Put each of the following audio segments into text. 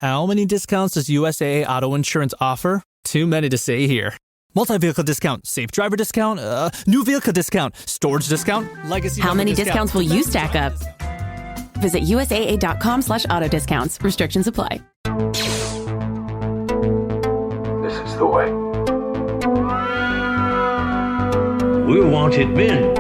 How many discounts does USAA Auto Insurance offer? Too many to say here. Multi-vehicle discount, safe driver discount, new vehicle discount, storage discount, legacy. How many discounts will you stack up? Visit USAA.com/auto discounts. Restrictions apply. This is the way. We wanted men.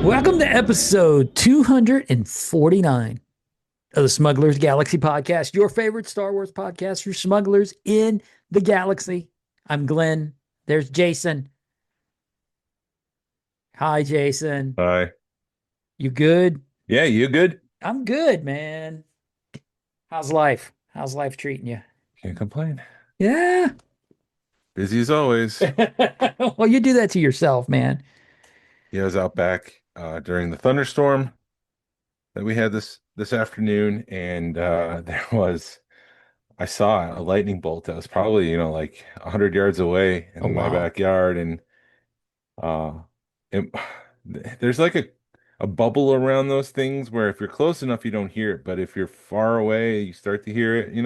Welcome to episode 249 of the Smugglers Galaxy Podcast, your favorite Star Wars podcast for smugglers in the galaxy. I'm Glenn. There's Jason. Hi, Jason. Hi. You good? Yeah, you good? I'm good, man. How's life? How's life treating you? Can't complain. Yeah. Busy as always. Well, you do that to yourself, man. Yeah, I was out back during the thunderstorm that we had this afternoon, and I saw a lightning bolt that was probably, like 100 yards away in my backyard, and there's like a bubble around those things where if you're close enough, you don't hear it, but if you're far away, you start to hear it,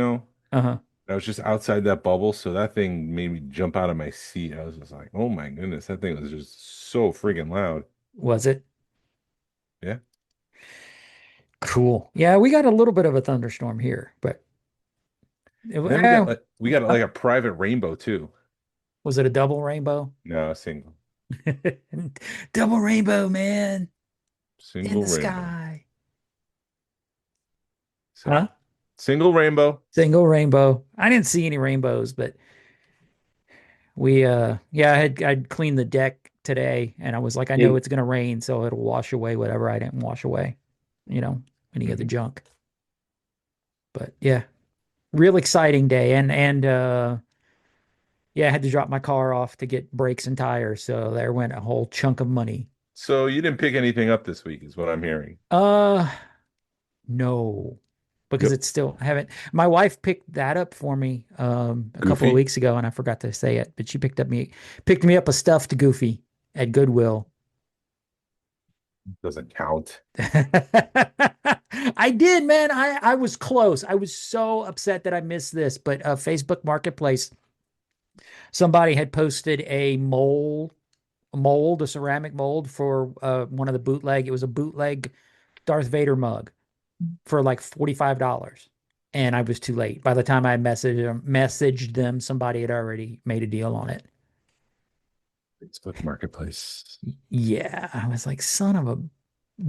Uh-huh. I was just outside that bubble, so that thing made me jump out of my seat. I was just like, oh my goodness, that thing was just so freaking loud. Was it? Yeah. Cool. Yeah, we got a little bit of a thunderstorm here, but Then we got like a private rainbow too. was it a double rainbow? No, a single. Double rainbow, man. Single In the rainbow. sky. So, Huh? Single rainbow. Single rainbow. I didn't see any rainbows, but I'd cleaned the deck today, and I was like, I know it's gonna rain, so it'll wash away whatever I didn't wash away, any of the junk. But yeah, real exciting day, and I had to drop my car off to get brakes and tires, so there went a whole chunk of money. So you didn't pick anything up this week, is what I'm hearing. No, because it's still I haven't. My wife picked that up for me a couple of weeks ago, and I forgot to say it, but she picked me up a stuffed Goofy at Goodwill. Doesn't count. I did, man. I was close. I was so upset that I missed this, but Facebook Marketplace, somebody had posted a ceramic mold for one of the bootleg. It was a bootleg Darth Vader mug for like $45. And I was too late. By the time I messaged them, somebody had already made a deal on it. Facebook Marketplace. Yeah. I was like, son of a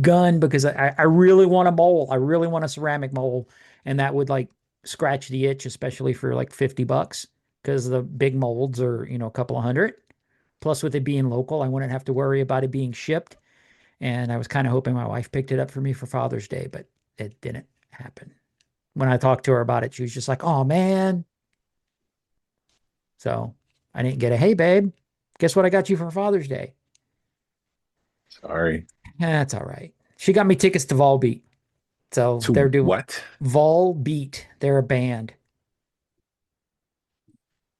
gun, because I really want a mold. I really want a ceramic mold. And that would like scratch the itch, especially for like $50, because the big molds are, a couple of hundred. Plus, with it being local, I wouldn't have to worry about it being shipped. And I was kind of hoping my wife picked it up for me for Father's Day, but it didn't happen. When I talked to her about it, she was just like, oh, man. So I didn't get hey, babe, guess what I got you for Father's Day? Sorry. That's all right. She got me tickets to Volbeat. So they're doing what? Volbeat. They're a band.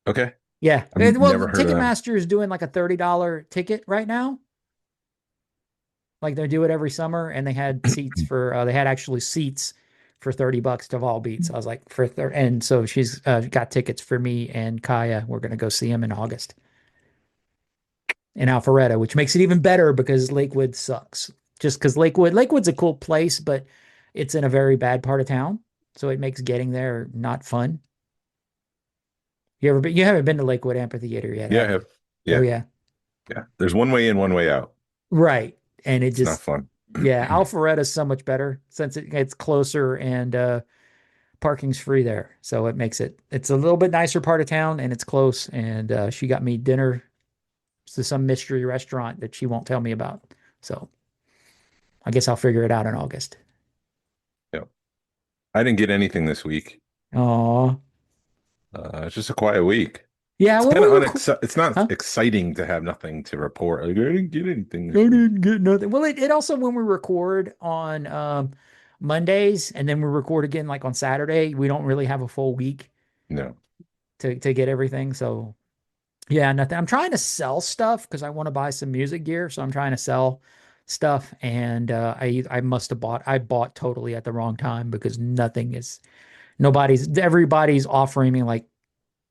Okay. Yeah. I've Well, never heard of them. Ticketmaster is doing like a $30 ticket right now. Like they do it every summer, and they had seats for actually seats for $30 to Volbeat. So I was like, and so she's got tickets for me and Kaya. We're gonna go see him in August in Alpharetta, which makes it even better because Lakewood sucks. Just because Lakewood's a cool place, but it's in a very bad part of town, so it makes getting there not fun. You haven't been to Lakewood Amphitheater yet? Yeah, I have. Yeah. Oh yeah. Yeah. There's one way in, one way out. Right. And It's not fun. Yeah, Alpharetta is so much better since it's closer and parking's free there. So it's a little bit nicer part of town, and it's close. And she got me dinner to some mystery restaurant that she won't tell me about. So I guess I'll figure it out in August. Yeah. I didn't get anything this week. Oh, It's just a quiet week. yeah. It's When kind we of record, unexci It's not huh? exciting to have nothing to report. Like, I didn't get anything I this week. didn't get nothing. Well, it also when we record on Mondays and then we record again like on Saturday, we don't really have a full week No. to get everything. So yeah, nothing. I'm trying to sell stuff because I want to buy some music gear. So I'm trying to sell stuff, and I must have I bought totally at the wrong time because everybody's offering me like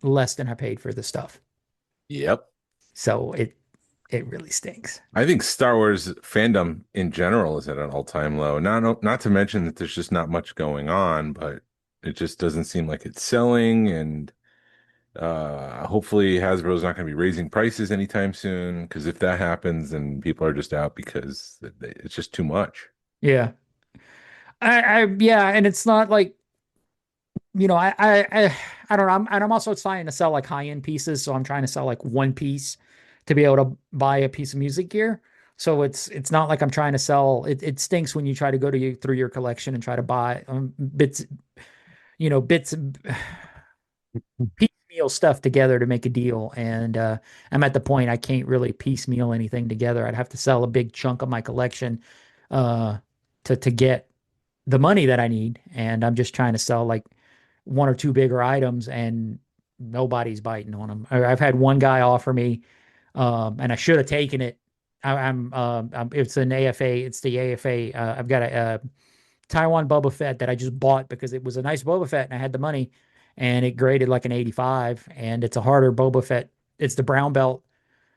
less than I paid for the stuff. Yep. So it really stinks. I think Star Wars fandom in general is at an all-time low. Not to mention that there's just not much going on, but it just doesn't seem like it's selling. And hopefully Hasbro's not going to be raising prices anytime soon. Because if that happens, then people are just out because it's just too much. Yeah. Yeah, and it's not like I don't know. I'm also trying to sell like high-end pieces, so I'm trying to sell like one piece to be able to buy a piece of music gear. So it's not like I'm trying to sell. It stinks when you try to go through your collection and try to buy bits, bits piecemeal stuff together to make a deal. And I'm at the point I can't really piecemeal anything together. I'd have to sell a big chunk of my collection uh, to get the money that I need. And I'm just trying to sell like one or two bigger items, and nobody's biting on them. I've had one guy offer me, and I should have taken it. It's an AFA. It's the AFA. I've got a Taiwan Boba Fett that I just bought because it was a nice Boba Fett and I had the money, and it graded like an 85, and it's a harder Boba Fett. It's the brown belt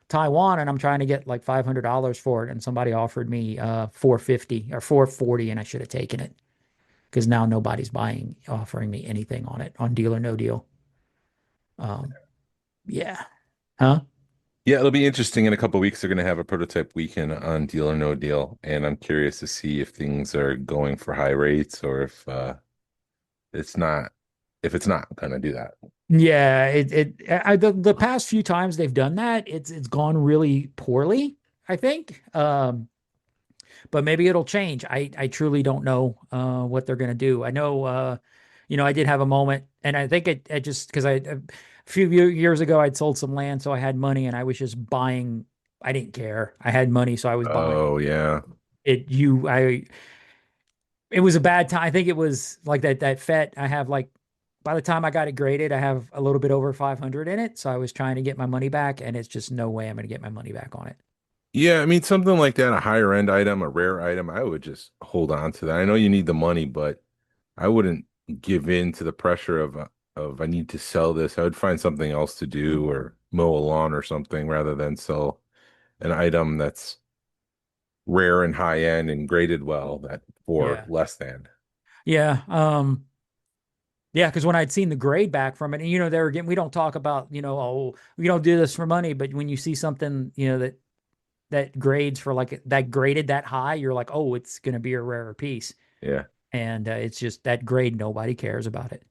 Taiwan, and I'm trying to get like $500 for it, and somebody offered me 450 or 440, and I should have taken it because now nobody's offering me anything on it on Deal or No Deal. Um, yeah. Huh? Yeah, it'll be interesting. In a couple of weeks, they're going to have a prototype weekend on Deal or No Deal, and I'm curious to see if things are going for high rates or it's not if it's not going to do that. Yeah, the past few times they've done that, it's gone really poorly, I think. But maybe it'll change. I truly don't know what they're gonna do. I know I did have a moment, and I think it just because a few years ago I'd sold some land, so I had money and I was just buying. I didn't care. I had money, so I was buying Oh yeah. it. It was a bad time. I think it was like that FET. I have like by the time I got it graded, I have a little bit over 500 in it. So I was trying to get my money back, and it's just no way I'm gonna get my money back on it. Yeah, I mean something like that, a higher end item, a rare item, I would just hold on to that. I know you need the money, but I wouldn't give in to the pressure of I need to sell this. I would find something else to do or mow a lawn or something rather than sell an item that's rare and high end and graded well that for Yeah. less than. Yeah. Yeah, because when I'd seen the grade back from it, and there again, we don't talk about, oh, we don't do this for money, but when you see something, that grades for like that graded that high, you're like, oh, it's gonna be a rarer piece. Yeah. And it's just that grade, nobody cares about it.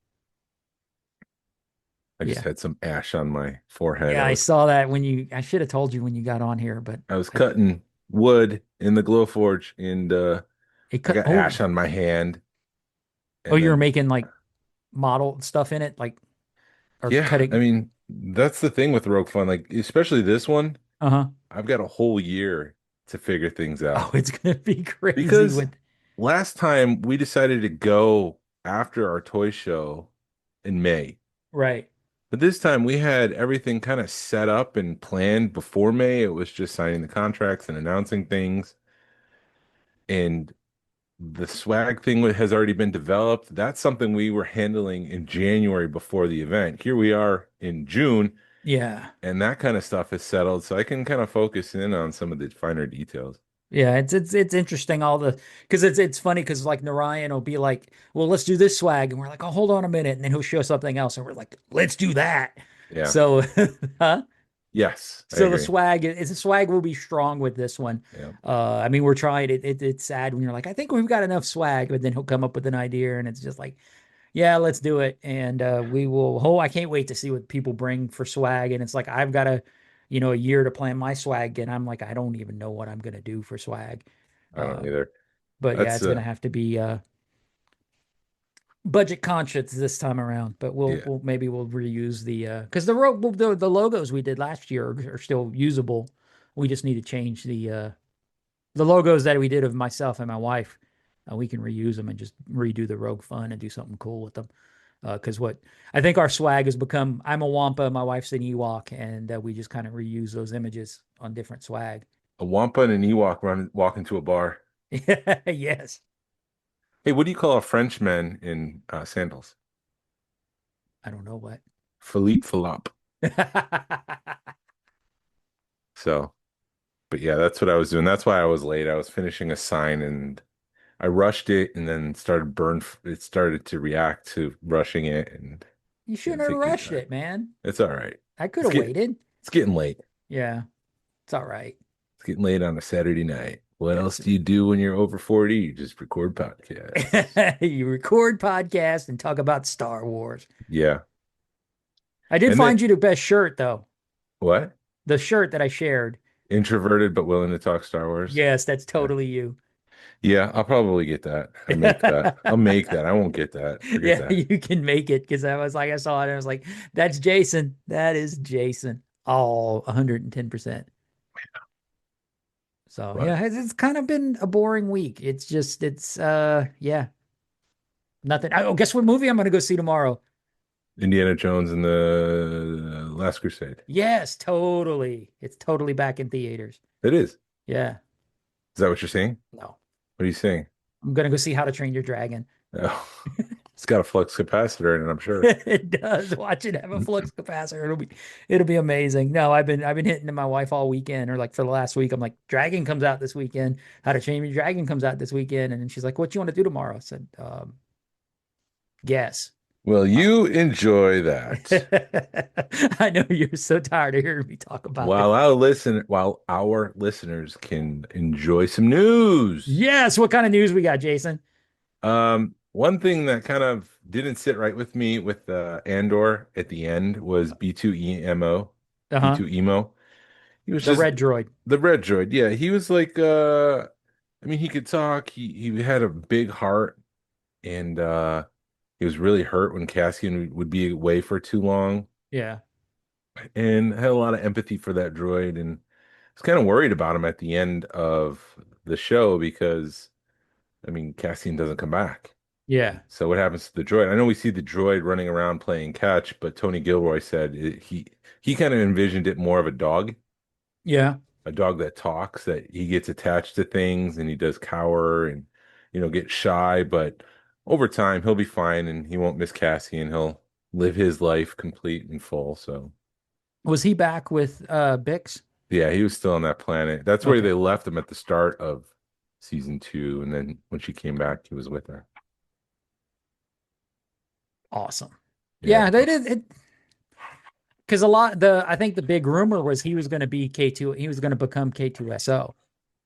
I just Yeah. had some ash on my forehead. Yeah, I saw that I should have told you when you got on here, but I was cutting wood in the glow forge and it I cut. got ash on my hand Oh, and you were then making like model stuff in it, like, or yeah, I cutting. mean that's the thing with Rogue Fun, like especially this one, Uh-huh. I've got a whole year to figure things Oh, out it's gonna be crazy because with, last time we decided to go after our toy show in May. right. But this time we had everything kind of set up and planned before May. It was just signing the contracts and announcing things. And the swag thing has already been developed. That's something we were handling in January before the event. Here we are in June, Yeah. and that kind of stuff is settled. So I can kind of focus in on some of the finer details. Yeah, it's interesting because it's funny because like Narayan will be like, well, let's do this swag, and we're like, oh, hold on a minute, and then he'll show something else, and we're like, let's do that. Yeah. So, huh? Yes, I So agree. the swag will be strong with this one. Yeah. I mean, we're trying it. It's sad when you're like, I think we've got enough swag, but then he'll come up with an idea, and it's just like, yeah, let's do it. And we will. Oh, I can't wait to see what people bring for swag. And it's like I've got a year to plan my swag, and I'm like, I don't even know what I'm gonna do for swag. I Uh, don't either. but yeah, That's it's gonna have to be budget conscious this time around, but Yeah. we'll reuse the because the logos we did last year are still usable. We just need to change the logos that we did of myself and my wife. We can reuse them and just redo the Rogue Fun and do something cool with them. Because what I think our swag has become, I'm a Wampa, my wife's an Ewok, and we just kind of reuse those images on different swag. A Wampa and an Ewok walk into a bar. Yes. Hey, what do you call a Frenchman in sandals? I don't know what. Philippe Philop. So, but yeah, that's what I was doing. That's why I was late. I was finishing a sign and I rushed it and then it started to react to rushing it and You shouldn't have rushed it, man. it's all right. I could have waited. It's getting late. Yeah, it's all right. It's getting late on a Saturday night. What else do you do when you're over 40? You just record podcasts. You record podcasts and talk about Star Wars. Yeah. I did find you the best shirt, though. What? The shirt that I shared. Introverted but willing to talk Star Wars. Yes, that's totally you. Yeah, I'll probably get that. I'll make that. I'll make that. I won't get that. Forget Yeah, that. you can make it because I saw it and I was like, that's Jason. That is Jason. All 110%. So Right. yeah, it's kind of been a boring week. It's yeah. Nothing. Oh, guess what movie I'm gonna go see tomorrow? Indiana Jones and the Last Crusade. Yes, totally. It's totally back in theaters. It is. Yeah. Is that what you're saying? No. What are you saying? I'm gonna go see How to Train Your Dragon. Oh, it's got a flux capacitor in it, I'm sure. It does. Watch it have a flux capacitor. It'll be amazing. No, I've been hitting to my wife all weekend, or like for the last week. I'm like, Dragon comes out this weekend. How to Train Your Dragon comes out this weekend, and then she's like, "What you want to do tomorrow?" I said, "Guess." Well, you enjoy that. I know you're so tired of hearing me talk about While it. our listeners can enjoy some news. Yes. What kind of news we got, Jason? One thing that kind of didn't sit right with me with Andor at the end was B2EMO. Uh-huh. B2 Emo. He was The just red droid. the red droid. Yeah, he was like I mean he could talk. He had a big heart and he was really hurt when Cassian would be away for too long Yeah. and had a lot of empathy for that droid and was kind of worried about him at the end of the show because I mean Cassian doesn't come back. Yeah. So what happens to the droid? I know we see the droid running around playing catch, but Tony Gilroy said he kind of envisioned it more of Yeah. a dog that talks, that he gets attached to things and he does cower and get shy, but over time he'll be fine and he won't miss Cassie and he'll live his life complete and full. So Was he back with Bix? yeah, he was still on that planet. That's where Okay. they left him at the start of season 2, and then when she came back, he was with her. Awesome. Yeah, they did it because I think the big rumor was he was going to be K2, he was going to become K2SO.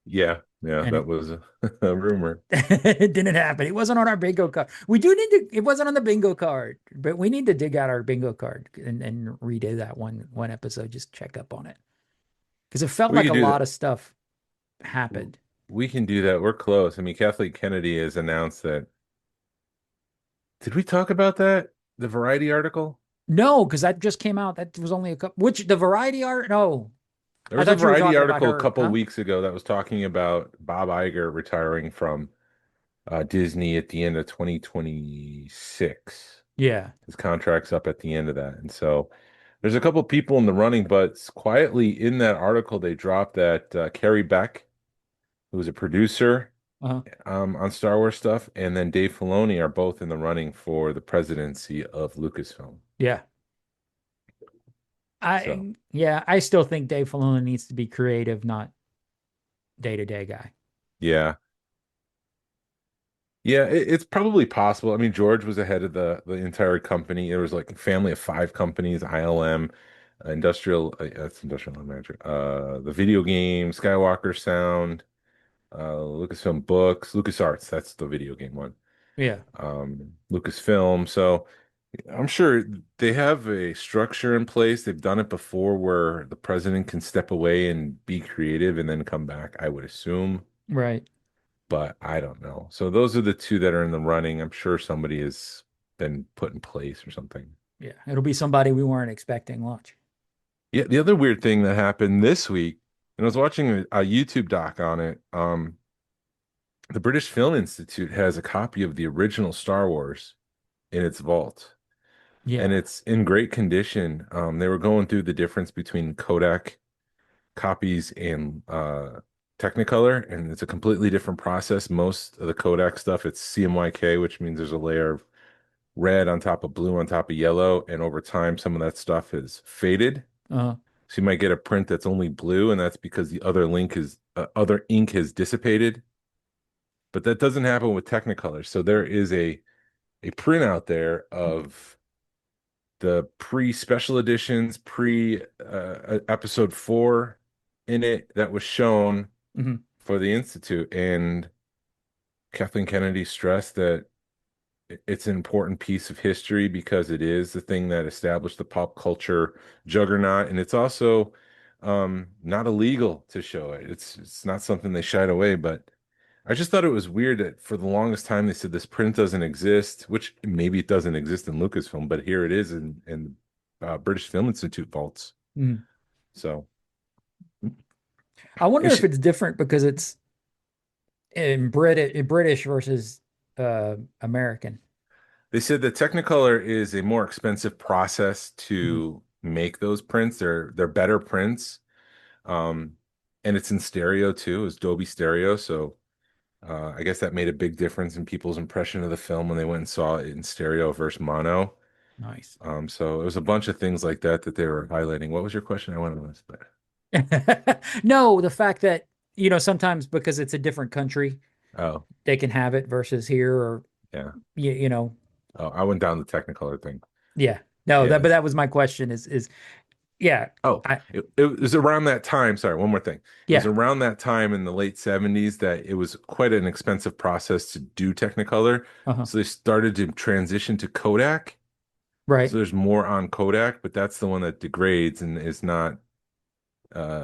Yeah, And that was a rumor. it didn't happen. It wasn't on our bingo card. We do need to, it wasn't on the bingo card, but we need to dig out our bingo card and redo that one episode, just check up on it. Because it felt We like could a do lot that. of stuff happened. We can do that. We're close. I mean, Kathleen Kennedy has announced that. Did we talk about that? The Variety article? No, because that just came out. That was only a couple, which the Variety art, no. There I was a thought you were Variety talking about article her, a couple huh? weeks ago that was talking about Bob Iger retiring from Disney at the end of 2026. Yeah. His contract's up at the end of that. And so there's a couple people in the running, but quietly in that article, they dropped that Carrie Beck, who was a producer Uh-huh. on Star Wars stuff, and then Dave Filoni are both in the running for the presidency of Lucasfilm. Yeah. So. I still think Dave Filoni needs to be creative, not day-to-day guy. Yeah. Yeah, it's probably possible. I mean, George was ahead of the entire company. There was like a family of 5 companies, ILM, that's Industrial Light Manager, the video game, Skywalker Sound, Lucasfilm Books, LucasArts, that's the video game one. Yeah. Lucasfilm. So I'm sure they have a structure in place. They've done it before where the president can step away and be creative and then come back, I would assume. Right. But I don't know. So those are the 2 that are in the running. I'm sure somebody is been put in place or something. Yeah, it'll be somebody we weren't expecting. Watch. Yeah, the other weird thing that happened this week, and I was watching a YouTube doc on it. The British Film Institute has a copy of the original Star Wars in its vault, and Yeah. it's in great condition. They were going through the difference between Kodak copies and Technicolor, and it's a completely different process. Most of the Kodak stuff, it's CMYK, which means there's a layer of red on top of blue on top of yellow, and over time, some of that stuff is faded. Uh, So you might get a print that's only blue, and that's because the other ink has dissipated. But that doesn't happen with Technicolor. So there is a print out there of the pre-special editions, pre episode 4 in it that was shown mhm. for the Institute. And Kathleen Kennedy stressed that it's an important piece of history because it is the thing that established the pop culture juggernaut. And it's also not illegal to show it. It's not something they shied away, but I just thought it was weird that for the longest time they said this print doesn't exist, which maybe it doesn't exist in Lucasfilm, but here it is in British Film Institute vaults. Mhm. So I wonder It if it's different because it's in British versus American. they said that Technicolor is a more expensive process to make those prints. They're better prints. Um, and it's in stereo too, it's Dolby stereo. So I guess that made a big difference in people's impression of the film when they went and saw it in stereo versus mono. Nice. So it was a bunch of things like that that they were highlighting. What was your question? I went on this, but No, the fact that, sometimes because it's a different country, oh they can have it versus here or, yeah. you know, Oh, I went down the Technicolor thing. yeah. No, Yeah. but that was my question yeah, Oh, I, it was around that time. Sorry, one more thing. It was yeah, around that time in the late 70s that it was quite an expensive process to do Technicolor. uh-huh. So they started to transition to Kodak. Right. So there's more on Kodak, but that's the one that degrades and is not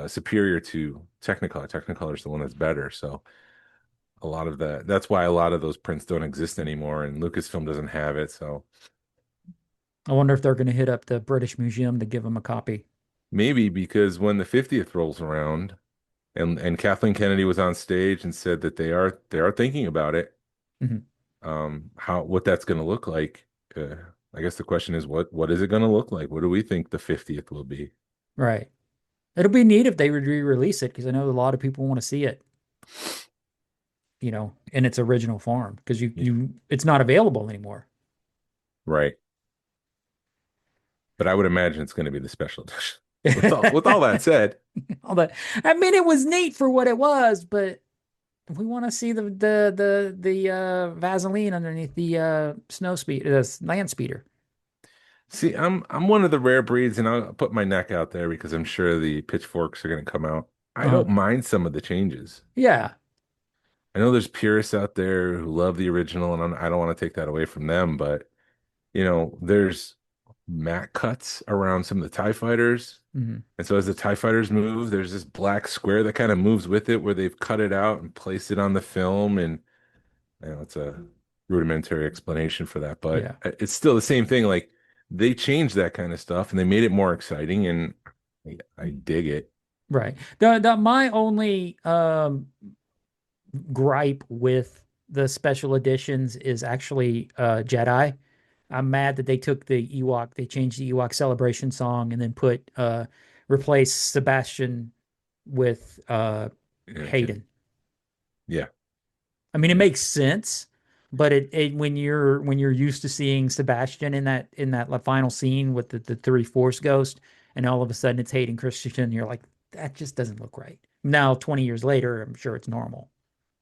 superior to Technicolor. Technicolor is the one that's better. So a lot of that's why a lot of those prints don't exist anymore, and Lucasfilm doesn't have it. So I wonder if they're going to hit up the British Museum to give them a copy. maybe because when the 50th rolls around and Kathleen Kennedy was on stage and said that they are thinking about it, Mhm. what that's going to look like. I guess the question is what is it going to look like? What do we think the 50th will be? Right. It'll be neat if they would re-release it because I know a lot of people want to see it, in its original form because it's not available anymore. Right. But I would imagine it's going to be the special edition. With all that said, All that. I mean, it was neat for what it was, but we want to see the Vaseline underneath the land speeder. see, I'm one of the rare breeds, and I'll put my neck out there because I'm sure the pitchforks are going to come out. I don't mind some of the changes. Yeah. I know there's purists out there who love the original, and I don't want to take that away from them, but there's matte cuts around some of the TIE fighters. Mhm. And so as the TIE fighters move, there's this black square that kind of moves with it where they've cut it out and placed it on the film. And it's a rudimentary explanation for that, but Yeah. it's still the same thing. Like they changed that kind of stuff and they made it more exciting, and I dig it. Right. My only gripe with the special editions is actually Jedi. I'm mad that they took they changed the Ewok celebration song and then replace Sebastian with Yeah, Hayden. Yeah. I mean, it makes sense, but when you're used to seeing Sebastian in that final scene with the three Force ghost, and all of a sudden it's Hayden Christensen, you're like, that just doesn't look right. Now, 20 years later, I'm sure it's normal.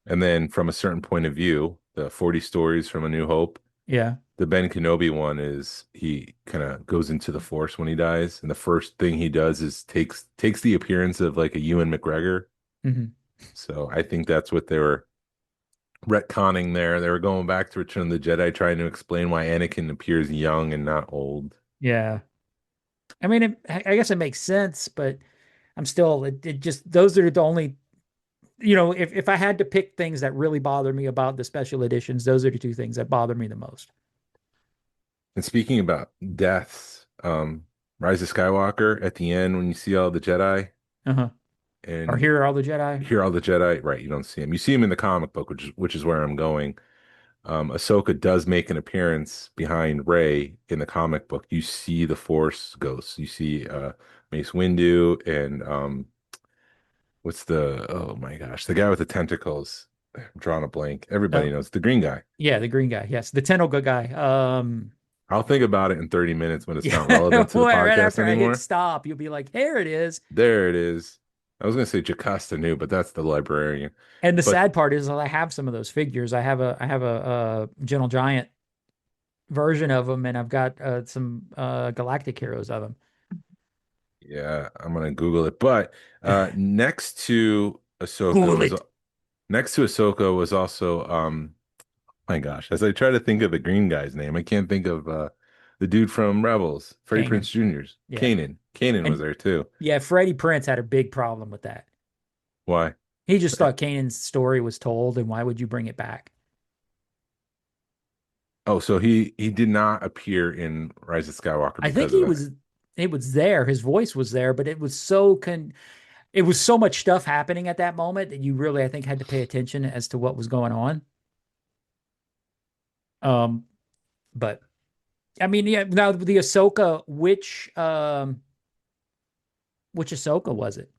And then from a certain point of view, the 40 stories from A New Hope, Yeah. the Ben Kenobi one is he kind of goes into the Force when he dies, and the first thing he does is takes the appearance of like a Ewan McGregor. Mm-hmm. So I think that's what they were retconning there. They were going back to Return of the Jedi, trying to explain why Anakin appears young and not old. Yeah. I mean, I guess it makes sense, but I'm still, it just, those are the only, if I had to pick things that really bother me about the special editions, those are the two things that bother me the most. And speaking about deaths, Rise of Skywalker at the end when you see all the Jedi Uh-huh. Or and Here Are All the Jedi. hear all the Jedi, right? You don't see him. You see him in the comic book, which is where I'm going. Ahsoka does make an appearance behind Rey in the comic book. You see the Force ghosts. You see Mace Windu and what's the oh my gosh, the guy with the tentacles. I'm drawing a blank. Everybody knows the green guy. Yeah, the green guy. Yes, the Tenoga guy. I'll think about it in 30 minutes when it's not Yeah, relevant to the right podcast after I hit anymore. stop, you'll be like, "Here it is." There it is. I was gonna say Jocasta Nu, but that's the librarian. And the But sad part is, I have some of those figures. I have a Gentle Giant version of them, and I've got some Galactic heroes of them. yeah, I'm gonna Google it. But next to Ahsoka Google was it. next to Ahsoka was also my gosh, as I try to think of the green guy's name, I can't think of the dude from Rebels, Freddie Kanan. Prinze Jr.'s. Yeah. Kanan. Kanan was And there too. yeah, Freddie Prinze had a big problem with that. Why? He just thought Kanan's story was told, and why would you bring it back? Oh, so he did not appear in Rise of Skywalker I think because of he that. was. It was there. His voice was there, but it was it was so much stuff happening at that moment that you really, I think, had to pay attention as to what was going on. But I mean, yeah. Now the Ahsoka, which Ahsoka was it?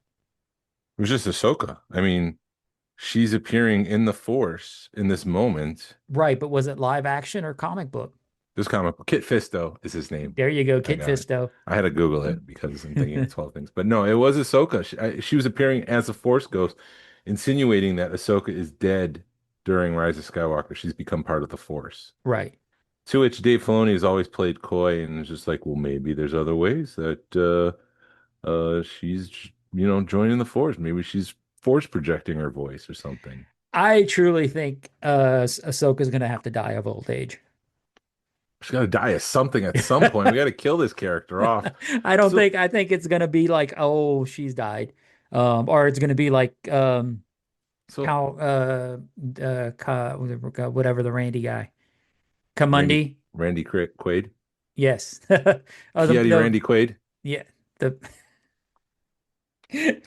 It was just Ahsoka. I mean, she's appearing in the Force in this moment. Right, but was it live action or comic book? This comic, Kit Fisto is his name. There you go, I Kit got it. Fisto. I had to Google it because I'm thinking of 12 things. But no, it was Ahsoka. She was appearing as a Force ghost, insinuating that Ahsoka is dead during Rise of Skywalker. She's become part of the Force. Right. To which Dave Filoni has always played coy and is just like, well, maybe there's other ways that she's, joining the Force. Maybe she's Force projecting her voice or something. I truly think Ahsoka's going to have to die of old age. She's got to die of something at some point. We got to kill this character off. I don't think. I think it's going to be like, oh, she's died, or it's going to be like So how whatever the Randy guy, Kamundi. Randy Quaid. Yes. Randy Quaid. Yeah. The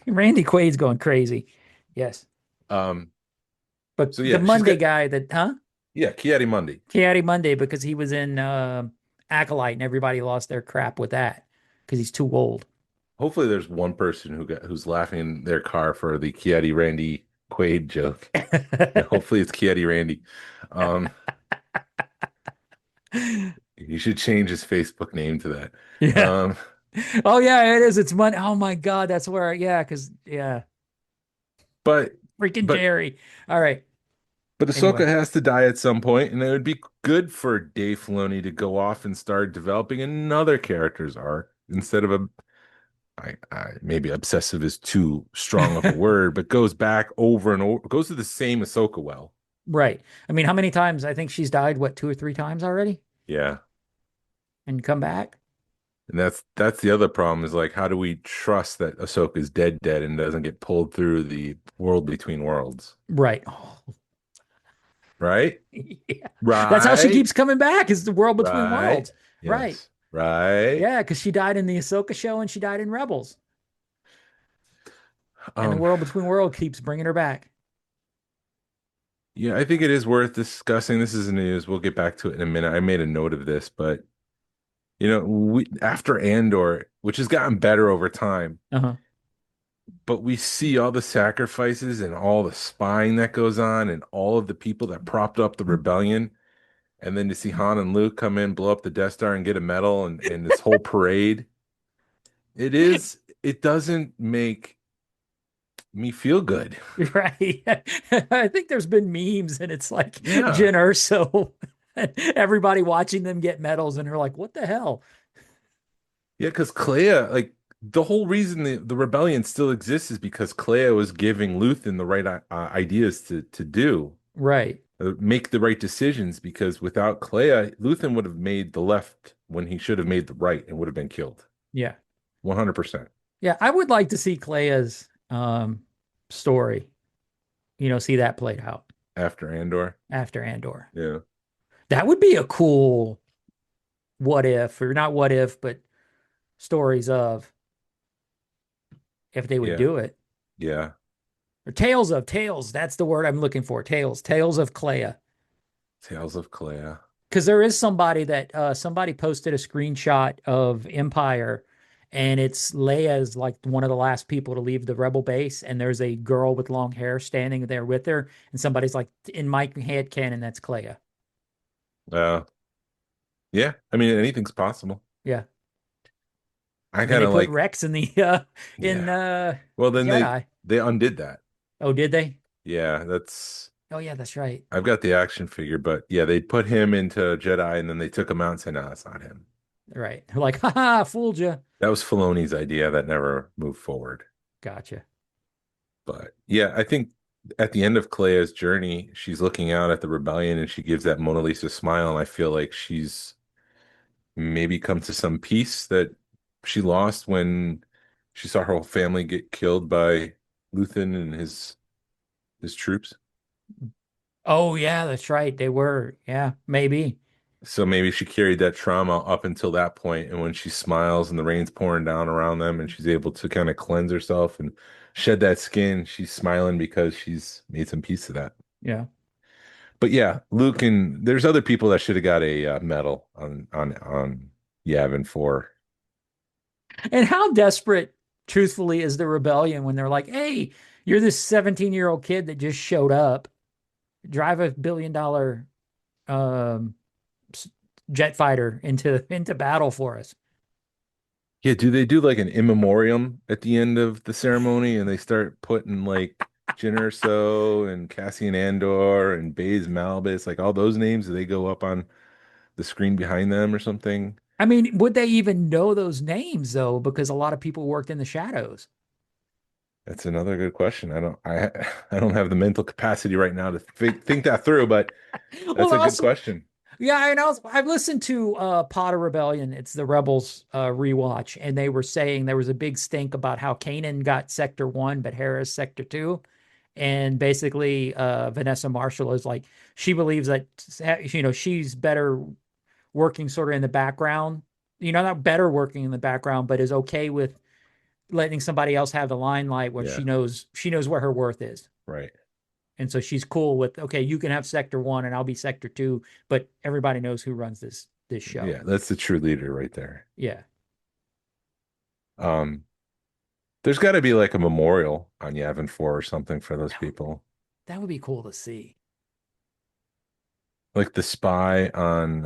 Randy Quaid's going crazy. Yes. But So yeah, the Monday guy that, Yeah, Kiadi Monday, because he was in Acolyte and everybody lost their crap with that because he's too old. Hopefully there's one person who's laughing in their car for the Kiadi Randy Quaid joke. Hopefully it's Kiadi Randy. You should change his Facebook name to that. Yeah. Oh yeah, it is. It's Monday. Oh my God, that's where. Yeah, because But Jerry. All right. But Ahsoka has to die at some point, and it would be good for Dave Filoni to go off and start developing another character's arc instead of maybe obsessive is too strong of a word, but goes back over and over, goes to the same Ahsoka well. Right. I mean, how many times? I think she's died, what, 2 or 3 times already? Yeah. And come back? And that's the other problem is like, how do we trust that Ahsoka is dead and doesn't get pulled through the world between worlds? Right. Oh. Right? Yeah. Right. That's how she keeps coming back, is the world between Right. worlds. Yes. Right. Right. Yeah, because she died in the Ahsoka show and she died in Rebels. And the world between worlds keeps bringing her back. Yeah, I think it is worth discussing. This is news. We'll get back to it in a minute. I made a note of this, but after Andor, which has gotten better over time, but we see all the sacrifices and all the spying that goes on and all of the people that propped up the rebellion. And then to see Han and Luke come in, blow up the Death Star and get a medal and this whole parade. It doesn't make me feel good. Right. I think there's been memes and it's like Jyn Erso, everybody watching them get medals and they're like, what the hell? Yeah, because Clea, like the whole reason the rebellion still exists is because Clea was giving Luthen the right ideas to do. Right. Make the right decisions, because without Clea, Luthen would have made the left when he should have made the right and would have been killed. Yeah. 100%. Yeah, I would like to see Clea's story, see that played out. After Andor. After Andor. Yeah. That would be a cool what if, or not what if, but stories of if they would Yeah. do it. Yeah. Or tales. That's the word I'm looking for. Tales of Clea. Tales of Clea. Because there is somebody that somebody posted a screenshot of Empire, and it's Leia's like one of the last people to leave the rebel base, and there's a girl with long hair standing there with her, and somebody's like, in my head canon, that's Clea. Yeah. I mean, anything's possible. Yeah. I And then kind they of put like, Rex in the in yeah. Well, then Jedi. they undid that. Oh, did they? Yeah, that's Oh yeah, that's right. I've got the action figure, but yeah, they put him into Jedi and then they took him out and said, no, that's not him. Right. They're like, haha, fooled you. That was Filoni's idea that never moved forward. Gotcha. But yeah, I think at the end of Clea's journey, she's looking out at the rebellion and she gives that Mona Lisa smile, and I feel like she's maybe come to some peace that she lost when she saw her whole family get killed by Luthen and his troops. Oh yeah, that's right. They were. Yeah, maybe. So maybe she carried that trauma up until that point, and when she smiles and the rain's pouring down around them and she's able to kind of cleanse herself and shed that skin, she's smiling because she's made some peace to that. Yeah. But yeah, Luke, and there's other people that should have got a medal on Yavin 4. And how desperate, truthfully, is the rebellion when they're like, "Hey, you're this 17-year-old kid that just showed up, drive a $1 billion um, jet fighter into battle for us." Yeah, do they do like an in memoriam at the end of the ceremony and they start putting like Jyn Erso and Cassian Andor and Baze Malbus, like all those names, do they go up on the screen behind them or something? I mean, would they even know those names though? Because a lot of people worked in the shadows. That's another good question. I don't have the mental capacity right now to think that through, but that's Well, a good also, question. yeah, and I've listened to Pod of Rebellion. It's the Rebels rewatch, and they were saying there was a big stink about how Kanan got Sector 1, but Hera's Sector 2. And basically, Vanessa Marshall is like, she believes that, she's better working sort of in the background, not better working in the background, but is okay with letting somebody else have the limelight when Yeah, she knows where her worth is. right. And so she's cool with, okay, you can have Sector 1 and I'll be Sector 2, but everybody knows who runs this show. Yeah, that's the true leader right there. Yeah. Um, there's got to be like a memorial on Yavin 4 or something for those people. That would be cool to see. Like the spy on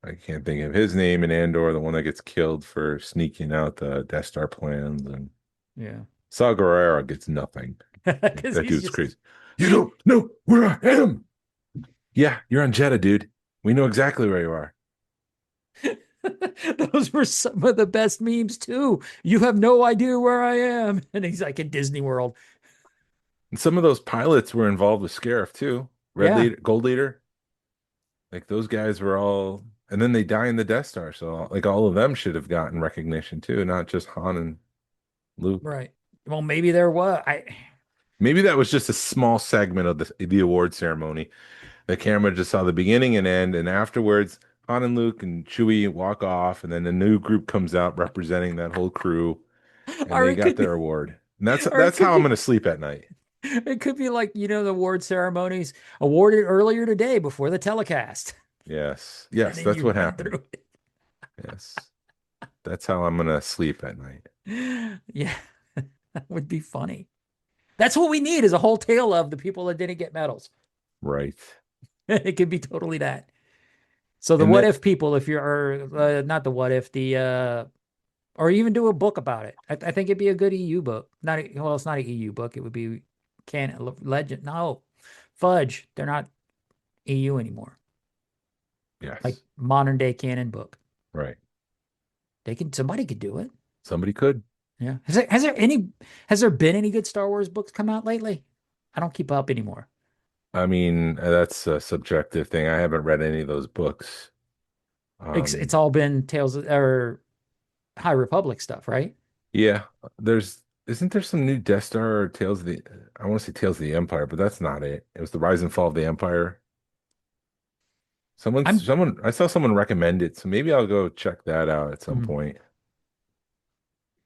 I can't think of his name in Andor, the one that gets killed for sneaking out the Death Star plans, and Yeah. Saw Gerrera gets nothing. Because That dude's crazy. You don't know where I am. Yeah, you're on Jeddah, dude. We know exactly where you are. Those were some of the best memes too. You have no idea where I am. And he's like in Disney World. And some of those pilots were involved with Scarif too. Gold Leader. Like those guys were all, and then they die in the Death Star. So like all of them should have gotten recognition too, not just Han and Luke. Right. Well, maybe there was. Maybe that was just a small segment of the award ceremony. The camera just saw the beginning and end, and afterwards, Han and Luke and Chewie walk off, and then a new group comes out representing that whole crew, and they got their award. And that's how I'm going to sleep at night. It could be like, the award ceremonies awarded earlier today before the telecast. Yes, That's what happened. Yes, that's how I'm going to sleep at night. Yeah, that would be funny. That's what we need, is a whole tale of the people that didn't get medals. Right. It could be totally that. So the what if people, if you're not the what if, or even do a book about it. I think it'd be a good EU book. It's not an EU book. It would be legend. No, fudge. They're not EU anymore. Yes. Like modern day canon book. Right. Somebody could do it. Somebody could. Yeah. Has there been any good Star Wars books come out lately? I don't keep up anymore. I mean, that's a subjective thing. I haven't read any of those books. It's all been Tales or High Republic stuff, right? Yeah. Isn't there some new Death Star or I want to say Tales of the Empire, but that's not it. It was the Rise and Fall of the Empire. I'm I saw someone recommend it, so maybe I'll go check that out at some mm, point.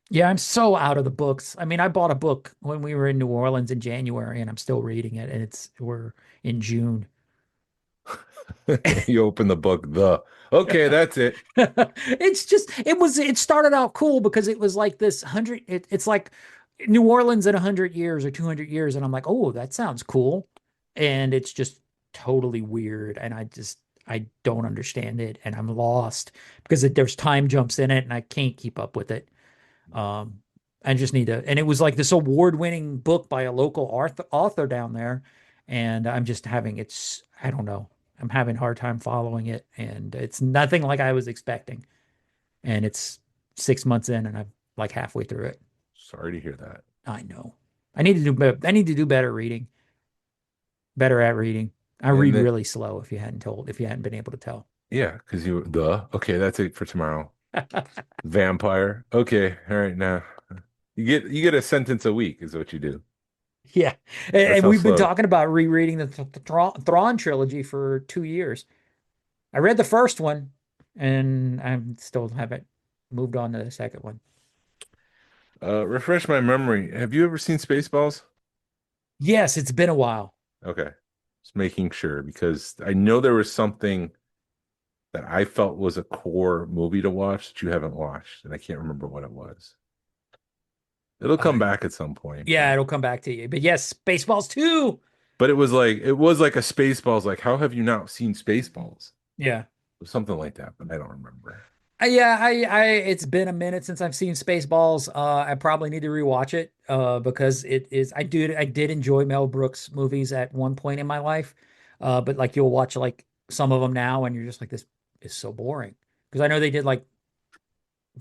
yeah, I'm so out of the books. I mean, I bought a book when we were in New Orleans in January, and I'm still reading it, and we're in June. You open the book, okay, that's it. It's just it started out cool because it was like this hundred it's like New Orleans in 100 years or 200 years, and I'm like, oh, that sounds cool. And it's just totally weird, and I don't understand it, and I'm lost because there's time jumps in it, and I can't keep up with it. Um, I just need to, and it was like this award-winning book by a local author down there, and I'm just having I don't know. I'm having a hard time following it, and it's nothing like I was expecting. And it's 6 months in, and I'm like halfway through it. Sorry to hear that. I know. I need to do I need to do better reading, better at reading. I And read then really slow if you hadn't been able to tell. yeah, because okay, that's it for tomorrow. Vampire. Okay, all right now. You get a sentence a week is what you do. Yeah. That's And how we've been slow. talking about rereading the Thrawn trilogy for 2 years. I read the first one, and I still haven't moved on to the second one. Refresh my memory. Have you ever seen Spaceballs? Yes, it's been a while. Okay. Just making sure because I know there was something that I felt was a core movie to watch that you haven't watched, and I can't remember what it was. It'll Uh, come back at some point, yeah, it'll come back to you. But yes, Spaceballs 2. but it was like a Spaceballs. Like, how have you not seen Spaceballs? Yeah. Something like that, but I don't remember. Yeah, it's been a minute since I've seen Spaceballs. I probably need to rewatch it because I did enjoy Mel Brooks movies at one point in my life. But like you'll watch like some of them now and you're just like, this is so boring. Because I know they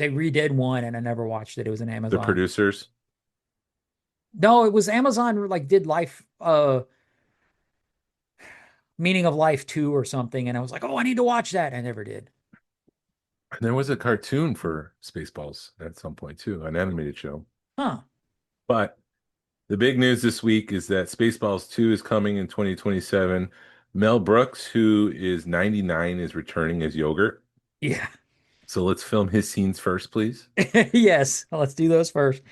redid one and I never watched it. It was an The Amazon. producers. No, it was Amazon like did Meaning of Life 2 or something, and I was like, oh, I need to watch that. I never did. And there was a cartoon for Spaceballs at some point too, an animated show. Huh. But the big news this week is that Spaceballs 2 is coming in 2027. Mel Brooks, who is 99, is returning as Yogurt. Yeah. So let's film his scenes first, please. Yes. Let's do those first.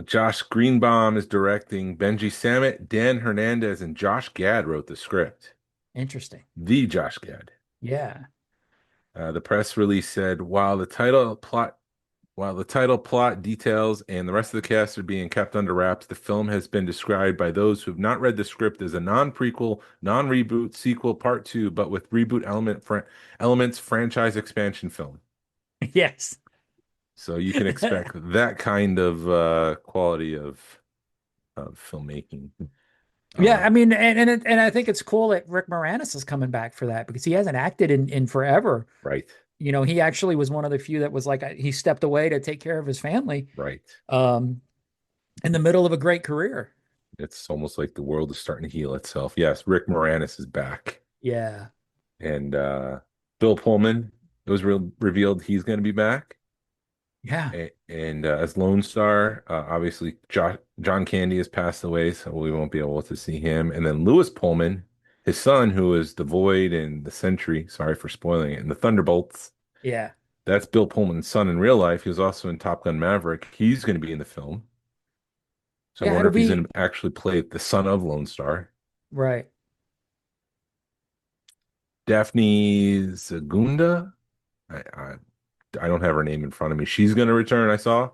Josh Greenbaum is directing. Benji Sammet, Dan Hernandez, and Josh Gad wrote the script. Interesting. The Josh Gad. Yeah. The press release said, while the title, plot, details, and the rest of the cast are being kept under wraps, the film has been described by those who have not read the script as a non-prequel, non-reboot, sequel, part two, but with reboot elements franchise expansion film. Yes. So you can expect that kind of quality of filmmaking. Yeah, I mean, and I think it's cool that Rick Moranis is coming back for that because he hasn't acted in forever. Right, You know, he actually was one of the few that was like he stepped away to take care of his family right. um in the middle of a great career. It's almost like the world is starting to heal itself. Yes, Rick Moranis is back. Yeah. And Bill Pullman, it was revealed he's going to be back. Yeah. And as Lone Star, obviously John Candy has passed away, so we won't be able to see him. And then Lewis Pullman, his son, who is the Void and the Sentry, sorry for spoiling it, and the Thunderbolts. Yeah. That's Bill Pullman's son in real life. He was also in Top Gun Maverick. He's going to be in the film. So I Yeah, wonder it'll if he's be going to actually play the son of Lone Star. right. Daphne Zagunda. I don't have her name in front of me. She's going to return, I saw.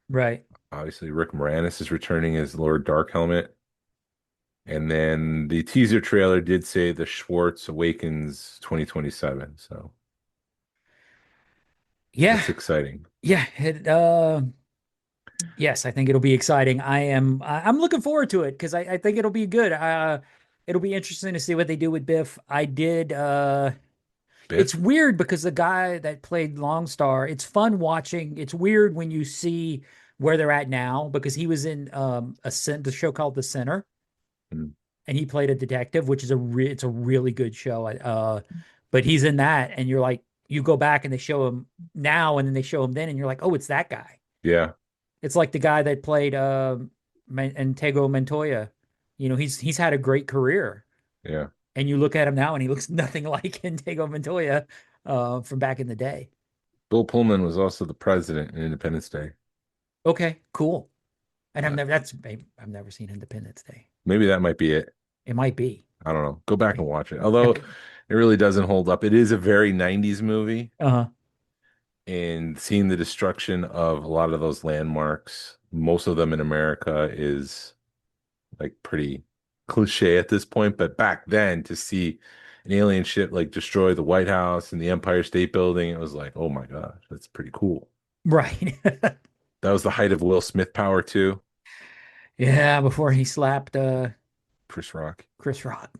Right. Obviously, Rick Moranis is returning as Lord Darkhelmet. And then the teaser trailer did say the Schwartz Awakens 2027. So Yeah. it's exciting. Yeah. Yes, I think it'll be exciting. I'm looking forward to it because I think it'll be good. It'll be interesting to see what they do with Biff. It's Biff? weird because the guy that played Longstar, it's fun watching. It's weird when you see where they're at now because he was in the show called The Sinner, Mm. and he played a detective, which is it's a really good show. But he's in that, and you're like, you go back and they show him now, and then they show him then, and you're like, oh, it's that guy. Yeah. It's like the guy that played Antego Montoya. You know, he's had a great career. Yeah. And you look at him now, and he looks nothing like Inigo Montoya from back in the day. Bill Pullman was also the president in Independence Day. Okay, cool. And Uh, I've never seen Independence Day. Maybe that might be it. It might be. I don't know. Go back and watch it. Although it really doesn't hold up. It is a very 90s movie, Uh-huh. and seeing the destruction of a lot of those landmarks, most of them in America, is like pretty cliche at this point. But back then, to see an alien ship like destroy the White House and the Empire State Building, it was like, oh my gosh, that's pretty cool. Right. That was the height of Will Smith power too. Yeah, before he slapped Chris Rock. Chris Rock.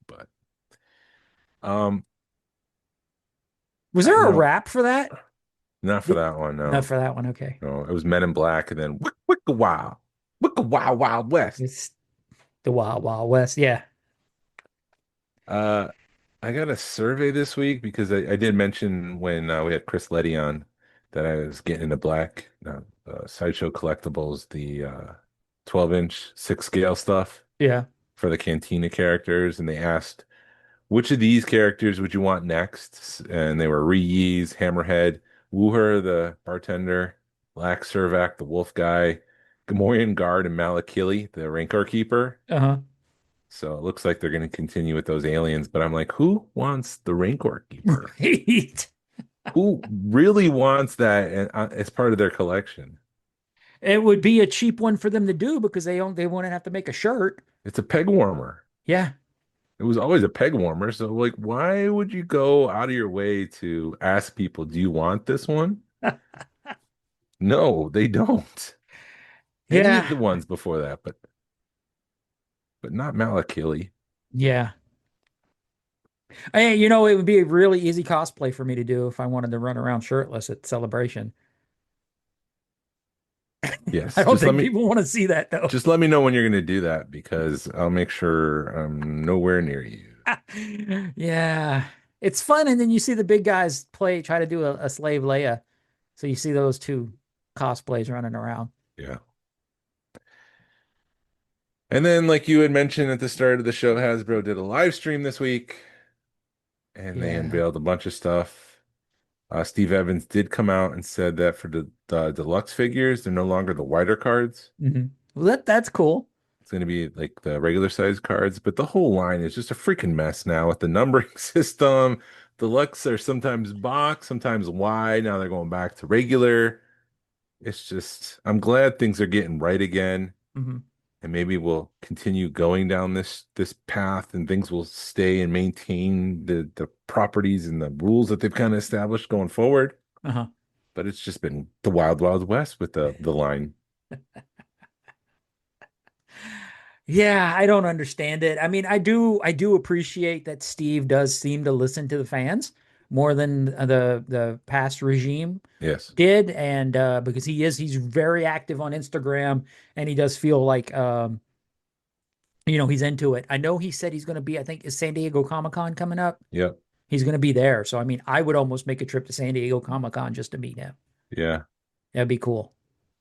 But um Was there a no, rap for that? not for that one, no. Not for that one. Okay. No, it was Men in Black and then Wicka Wow. Wicka Wild Wild West. It's the Wild Wild West. Yeah. Uh I got a survey this week because I did mention when we had Chris Letty on that I was getting into black Sideshow Collectibles, the 12-inch 6 scale stuff Yeah. for the Cantina characters, and they asked which of these characters would you want next? And they were Reese, Hammerhead, Wooher, the bartender, Lax Servac, the wolf guy, Gamorrean Guard, and Malakili, the Rancor keeper. Uh-huh. So it looks like they're going to continue with those aliens, but I'm like, who wants the Rancor keeper? Right. Who really wants that as part of their collection? It would be a cheap one for them to do because they wouldn't have to make a shirt. It's a peg warmer. Yeah. It was always a peg warmer. So, like, why would you go out of your way to ask people, do you want this one? No, they don't. Any of the Yeah. ones before that, but not Malakili. Yeah. Hey, it would be a really easy cosplay for me to do if I wanted to run around shirtless at Celebration. Yes. I don't think people want to see that though. Just let me know when you're going to do that because I'll make sure I'm nowhere near you. Yeah. It's fun. And then you see the big guys try to do a slave Leia. So you see those two cosplays running around. Yeah. And then, like you had mentioned at the start of the show, Hasbro did a live stream this week and they Yeah. unveiled a bunch of stuff. Steve Evans did come out and said that for the deluxe figures, they're no longer the wider cards. Mm-hmm. Well, that's cool. It's going to be like the regular size cards, but the whole line is just a freaking mess now with the numbering system. Deluxe are sometimes box, sometimes wide. Now they're going back to regular. It's just, I'm glad things are getting right again. Mm-hmm. And maybe we'll continue going down this path and things will stay and maintain the properties and the rules that they've kind of established going forward. Uh-huh. But it's just been the wild, wild west with the line. Yeah, I don't understand it. I mean, I do appreciate that Steve does seem to listen to the fans more than the past regime Yes. did, and because he's very active on Instagram, and he does feel like he's into it. I know he said he's going to be, I think, is San Diego Comic-Con coming up? Yep. He's going to be there. So I mean, I would almost make a trip to San Diego Comic-Con just to meet him. Yeah. That'd be cool.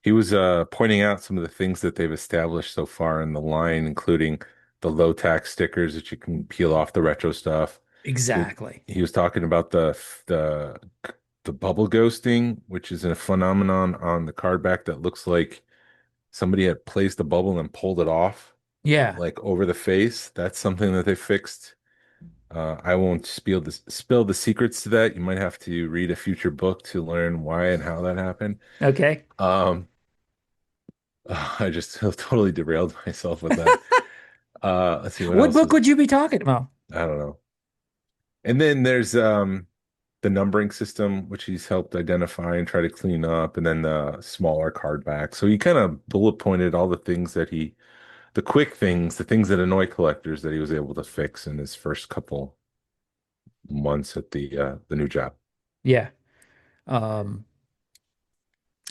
He was pointing out some of the things that they've established so far in the line, including the low tax stickers that you can peel off the retro stuff. Exactly. He was talking about the bubble ghosting, which is a phenomenon on the card back that looks like somebody had placed the bubble and pulled it off. Yeah. Like over the face. That's something that they fixed. I won't spill the secrets to that. You might have to read a future book to learn why and how that happened. Okay. I just totally derailed myself with that. Let's see what book would you be talking about? I don't know. And then there's the numbering system, which he's helped identify and try to clean up, and then the smaller card back. So he kind of bullet pointed all the things the quick things, the things that annoy collectors that he was able to fix in his first couple months at the new job. Yeah.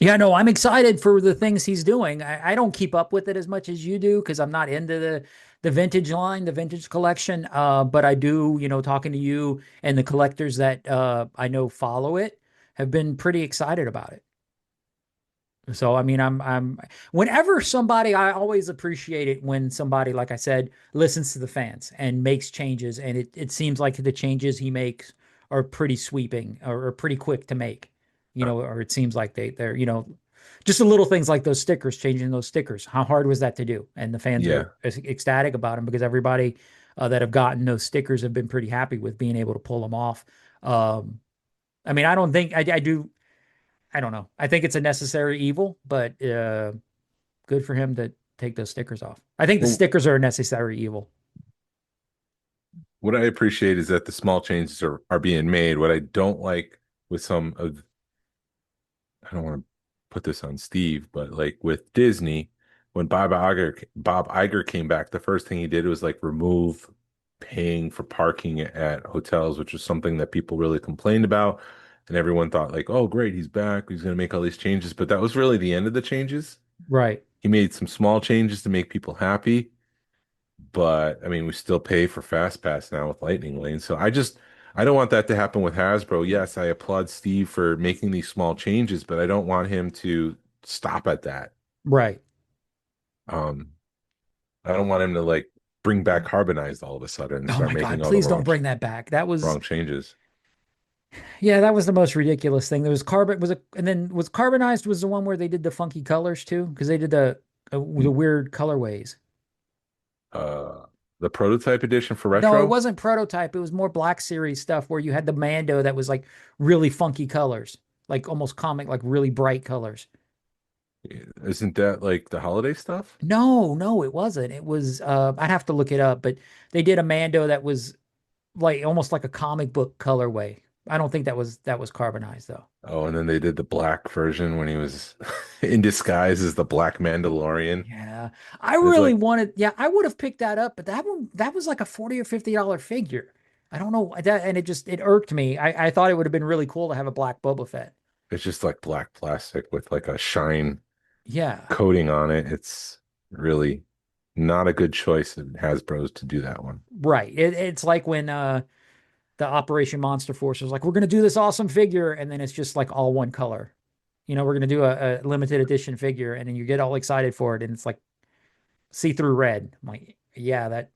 Yeah, no, I'm excited for the things he's doing. I don't keep up with it as much as you do because I'm not into the vintage line, the vintage collection. But I do, talking to you and the collectors that I know follow it have been pretty excited about it. So I mean, whenever somebody, I always appreciate it when somebody, like I said, listens to the fans and makes changes, and it seems like the changes he makes are pretty sweeping or pretty quick to make, or it seems like they're, just the little things like those stickers, changing those stickers. How hard was that to do? And the fans Yeah. are ecstatic about them because everybody that have gotten those stickers have been pretty happy with being able to pull them off. Um, I mean, I don't think I do. I don't know. I think it's a necessary evil, but good for him to take those stickers off. I think the Well, stickers are a necessary evil. what I appreciate is that the small changes are being made. What I don't like with some of, I don't want to put this on Steve, but like with Disney, when Iger came back, the first thing he did was like remove paying for parking at hotels, which was something that people really complained about. And everyone thought like, oh, great, he's back. He's going to make all these changes. But that was really the end of the changes. Right. He made some small changes to make people happy. But I mean, we still pay for Fast Pass now with Lightning Lane. So I don't want that to happen with Hasbro. Yes, I applaud Steve for making these small changes, but I don't want him to stop at that. Right. Um, I don't want him to like bring back Carbonized all of a sudden and Oh start my God, making all the please don't bring that back. That was, wrong changes. yeah, that was the most ridiculous thing. There was carbon was a, and then was carbonized was the one where they did the funky colors too, because they did the weird colorways. Uh, the prototype edition for No, it retro. wasn't prototype. It was more Black Series stuff where you had the Mando that was like really funky colors, like almost comic, like really bright colors. Isn't that like the holiday stuff? No, no, it wasn't. It was I'd have to look it up, but they did a Mando that was like almost like a comic book colorway. I don't think that was carbonized though. Oh, and then they did the black version when he was in disguise as the Black Mandalorian. Yeah. I It's really like wanted, yeah, I would have picked that up, but that was like a 40 or $50 figure. I don't know that, and it irked me. I thought it would have been really cool to have a black Boba Fett. it's just like black plastic with like a shine Yeah. coating on it. It's really not a good choice in Hasbro's to do that one. Right. It's like when the Operation Monster Force was like, we're gonna do this awesome figure, and then it's just like all one color. We're gonna do a limited edition figure, and then you get all excited for it, and it's like see-through red. I'm like, yeah, I'm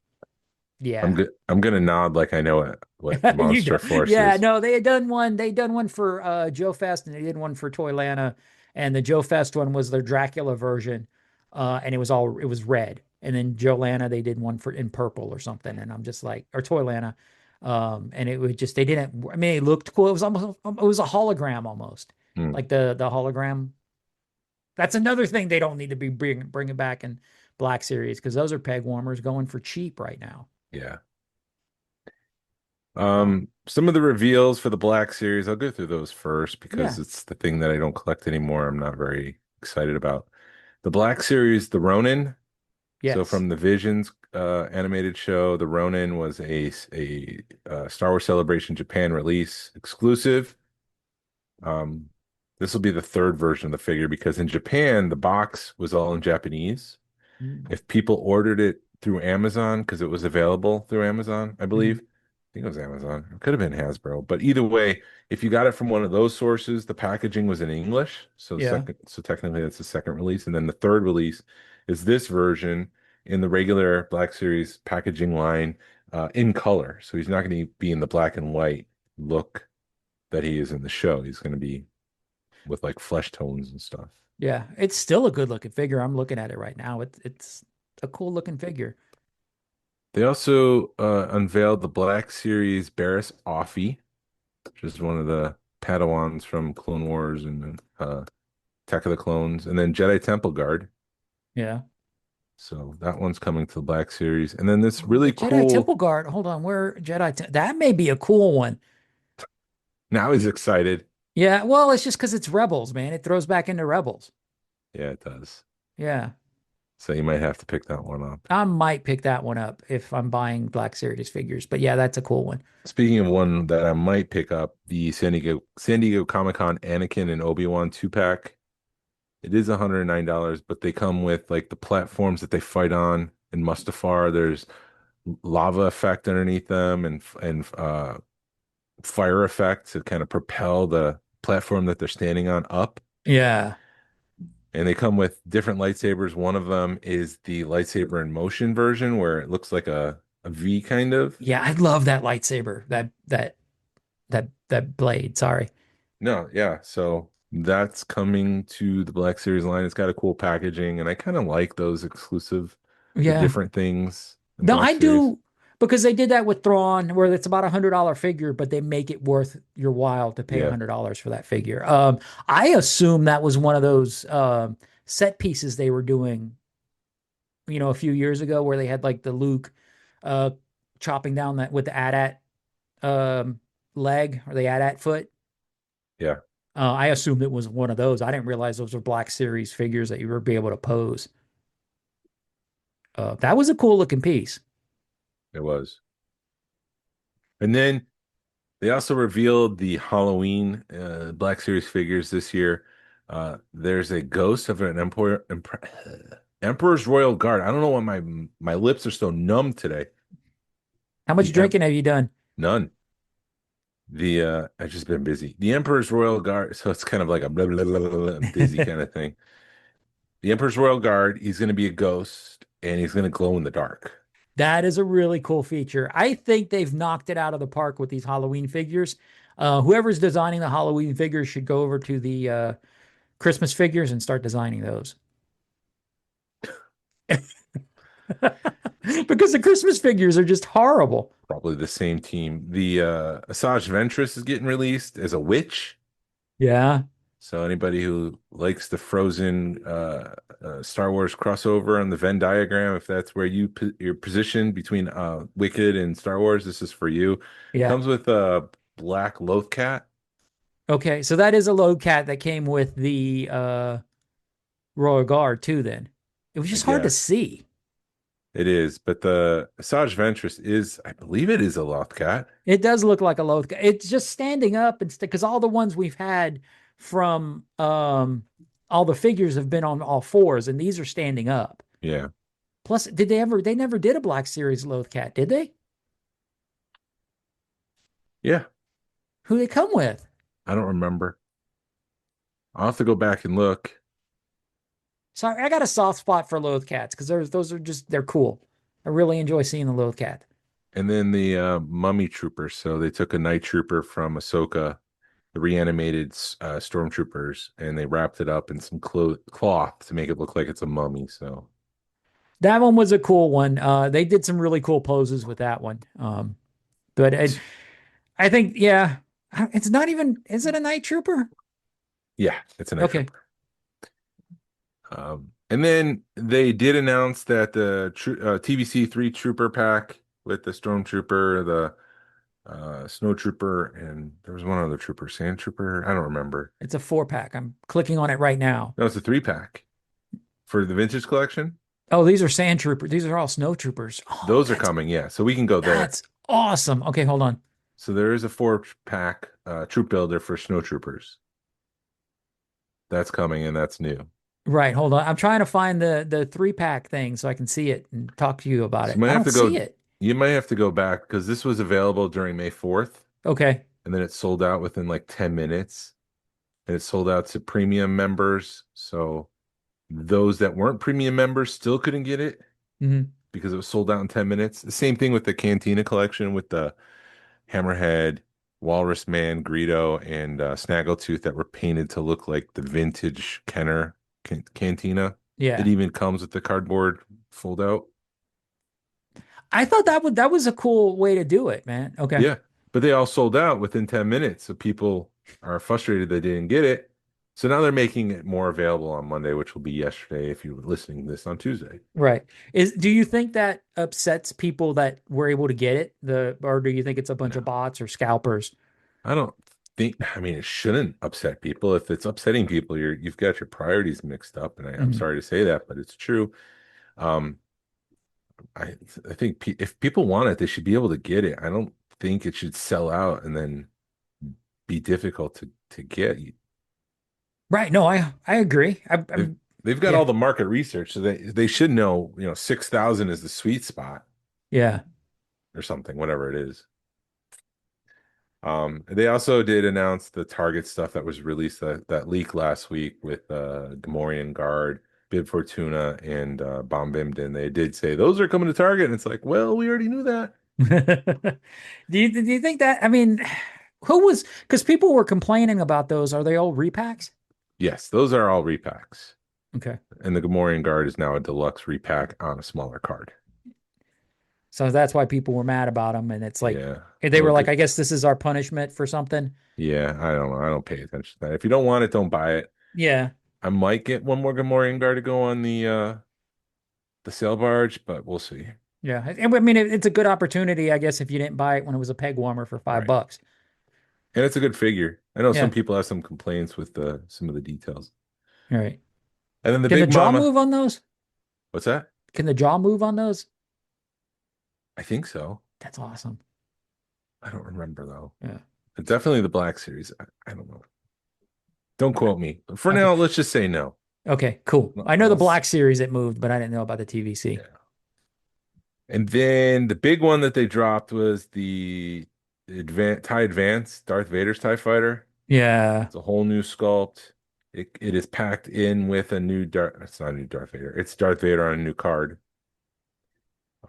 yeah. good. I'm gonna nod like I know what You Monster know, Force yeah, is. no, they had done one. They done one for Joe Fest, and they did one for Toylanta. And the Joe Fest one was their Dracula version, and it was red. And then Joe Lana, they did one for in purple or something. And I'm just like, or Toylanta, and it was just they didn't. I mean, it looked cool. It was almost it was a hologram almost, Hmm, like the hologram. That's another thing they don't need to be bringing back in Black Series because those are peg warmers going for cheap right now. yeah. Um, Some of the reveals for the Black Series, I'll go through those first because yeah. it's the thing that I don't collect anymore. I'm not very excited about. The Black Series, the Ronin. So Yes. from the Visions animated show, the Ronin was a Star Wars Celebration Japan release exclusive. Um, this will be the third version of the figure because in Japan the box was all in Japanese. Mm-hmm. If people ordered it through Amazon because it was available through Amazon, I believe. I think it was Amazon. It could have been Hasbro, but either way, if you got it from one of those sources, the packaging was in English. So Yeah. so technically that's the second release, and then the third release is this version in the regular Black Series packaging line in color. So he's not going to be in the black and white look that he is in the show. He's going to be with like flesh tones and stuff. Yeah, it's still a good looking figure. I'm looking at it right now. It's a cool looking figure. They also unveiled the Black Series Barriss Offee, which is one of the Padawans from Clone Wars and Attack of the Clones, and then Jedi Temple Guard. Yeah. So that one's coming to the Black Series. And then this Oh, the really Jedi cool. Temple Guard. Hold on, where that may be a cool one. Now he's excited. Yeah, well, it's just because it's Rebels, man. It throws back into Rebels. Yeah, it does. Yeah. So you might have to pick that one up. I might pick that one up if I'm buying Black Series figures. But yeah, that's a cool one. Speaking of one that I might pick up, the San Diego Comic-Con Anakin and Obi-Wan 2-pack. It is $109, but they come with like the platforms that they fight on in Mustafar. There's lava effect underneath them and fire effect to kind of propel the platform that they're standing on up. Yeah. And they come with different lightsabers. One of them is the lightsaber in motion version where it looks like a V kind of. Yeah, I love that lightsaber. That blade. Sorry. No, yeah. So that's coming to the Black Series line. It's got a cool packaging, and I kind of like those exclusive, the Yeah. different things in No, Black I Series. do because they did that with Thrawn, where it's about $100 figure, but they make it worth your while to pay Yeah. $100 for that figure. I assume that was one of those set pieces they were doing, a few years ago, where they had like the Luke uh, chopping down that with the AT-AT leg or the AT-AT foot. Yeah. I assumed it was one of those. I didn't realize those were Black Series figures that you would be able to pose. That was a cool looking piece. It was. And then they also revealed the Halloween Black Series figures this year. There's a ghost of an Emperor's Royal Guard. I don't know why my lips are so numb today. How much The drinking have you done? None. I've just been busy. The Emperor's Royal Guard, so it's kind of like a blah, blah, blah, blah, blah, busy kind of thing. The Emperor's Royal Guard, he's going to be a ghost and he's going to glow in the dark. That is a really cool feature. I think they've knocked it out of the park with these Halloween figures. Whoever's designing the Halloween figures should go over to the Christmas figures and start designing those. Because the Christmas figures are just horrible. Probably the same team. The Asajj Ventress is getting released as a witch. Yeah. So anybody who likes the Frozen Star Wars crossover on the Venn diagram, if that's where you're positioned between Wicked and Star Wars, this is for you. Yeah. Comes with a black Lothcat. Okay. So that is a low cat that came with the Royal Guard too, then. It was just hard to see. It is, but the Asajj Ventress is, I believe it is a Lothcat. It does look like a low cat. It's just standing up and because all the ones we've had from all the figures have been on all fours, and these are standing up. Yeah. Plus, they never did a Black Series Lothcat, did they? Yeah. Who they come with? I don't remember. I'll have to go back and look. Sorry, I got a soft spot for Lothcats because those are just, they're cool. I really enjoy seeing the Lothcat. And then the Mummy Troopers. So they took a Night Trooper from Ahsoka, the reanimated stormtroopers, and they wrapped it up in some cloth to make it look like it's a mummy. So that one was a cool one. They did some really cool poses with that one. But I think, yeah, it's not even, is it a Night Trooper? yeah, it's a Night Trooper. And then they did announce that the TVC 3 Trooper pack with the Stormtrooper, the Snow Trooper, and there was one other trooper, Sand Trooper. I don't remember. It's a 4-pack. I'm clicking on it right now. No, it's a 3-pack for the vintage collection. Oh, these are Sand Troopers. These are all Snow Troopers. Oh, those are coming, yeah. So we can go there. That's awesome. Okay, hold on. So there is a 4-pack troop builder for Snow Troopers. That's coming, and that's new. Right, hold on. I'm trying to find the 3-pack thing so I can see it and talk to you about it. You might have to go. See it. You might have to go back because this was available during May 4th. Okay. And then it sold out within like 10 minutes. And it sold out to premium members. So those that weren't premium members still couldn't get it because it was sold out in 10 minutes. The same thing with the Cantina collection with the Hammerhead, Walrus Man, Greedo, and Snaggletooth that were painted to look like the vintage Kenner Cantina. Yeah. It even comes with the cardboard fold out. I thought that was a cool way to do it, man. Okay. Yeah. But they all sold out within 10 minutes. So people are frustrated they didn't get it. So now they're making it more available on Monday, which will be yesterday if you were listening to this on Tuesday. Right. Do you think that upsets people that were able to get it? Or do you think it's a bunch of bots or scalpers? I don't think, I mean, it shouldn't upset people. If it's upsetting people, you've got your priorities mixed up. And I'm sorry to say that, but it's true. I think if people want it, they should be able to get it. I don't think it should sell out and then be difficult to get. Right. No, I agree. They've got all the market research, so they should know, 6,000 is the sweet spot. Yeah. Or something, whatever it is. They also did announce the Target stuff that was released that leak last week with Gamorrean Guard, Bib Fortuna, and Bomb Bimden. They did say those are coming to Target, and it's like, well, we already knew that. Do you think that, I mean, who was, because people were complaining about those. Are they all repacks? Yes, those are all repacks. Okay. And the Gamorrean Guard is now a deluxe repack on a smaller card. So that's why people were mad about them. And it's like, Yeah. they were like, I guess this is our punishment for something. Yeah, I don't know. I don't pay attention to that. If you don't want it, don't buy it. Yeah. I might get one more Gamorrean Guard to go on the sail barge, but we'll see. Yeah. I mean, it's a good opportunity, I guess, if you didn't buy it when it was a peg warmer for $5. Right. And it's a good figure. I know some Yeah. people have some complaints with some of the details. All right. And then the Can the big jaw mama. move on those? What's that? Can the jaw move on those? I think so. That's awesome. I don't remember though. Yeah. Definitely the Black Series. I don't know. Don't quote me. For Okay. now, let's just say no. Okay, cool. I know the Black Series it moved, but I didn't know about the TVC. Yeah. And then the big one that they dropped was the TIE Advance, Darth Vader's TIE Fighter. Yeah. It's a whole new sculpt. It is packed in with a new it's not a new Darth Vader. It's Darth Vader on a new card.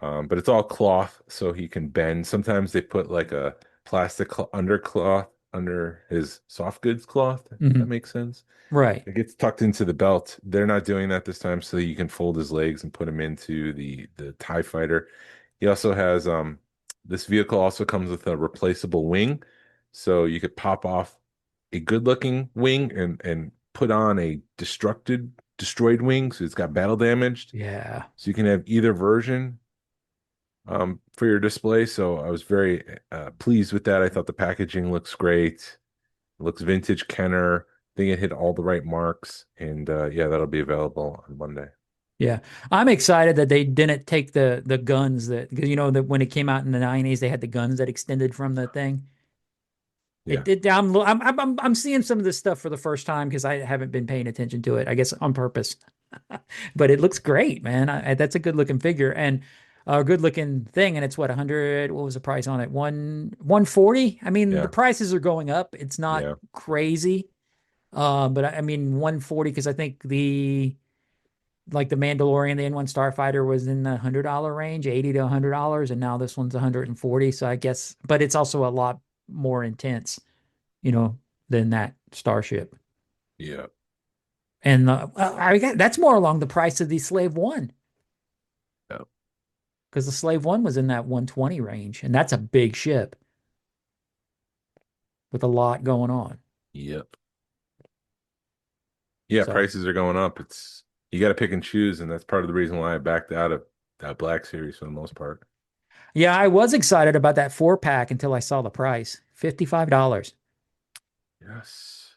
But it's all cloth, so he can bend. Sometimes they put like a plastic undercloth under his soft goods cloth. If that makes sense. Right. It gets tucked into the belt. They're not doing that this time, so you can fold his legs and put him into the TIE Fighter. He also has this vehicle also comes with a replaceable wing, so you could pop off a good-looking wing and put on a destroyed wing, so it's got battle damaged. Yeah. So you can have either version for your display. So I was very pleased with that. I thought the packaging looks great. It looks vintage Kenner. I think it hit all the right marks. And yeah, that'll be available on Monday. Yeah. I'm excited that they didn't take the guns because that when it came out in the 90s, they had the guns that extended from the thing. Yeah. I'm seeing some of this stuff for the first time because I haven't been paying attention to it, I guess on purpose. But it looks great, man. That's a good looking figure and a good looking thing. And it's what 100. What was the price on it? 140. I mean, Yeah. the prices are going up. It's not Yeah. crazy. But I mean 140 because I think the Mandalorian, the N1 Starfighter was in the $100 range, $80 to $100, and now this one's 140. So I guess, but it's also a lot more intense, than that Starship. Yeah. And that's more along the price of the Slave One. Yeah. Because the Slave One was in that 120 range, and that's a big ship with a lot going on. Yep. Yeah, So- prices are going up. You got to pick and choose, and that's part of the reason why I backed out of that Black Series for the most part. Yeah, I was excited about that 4-pack until I saw the price. $55. Yes.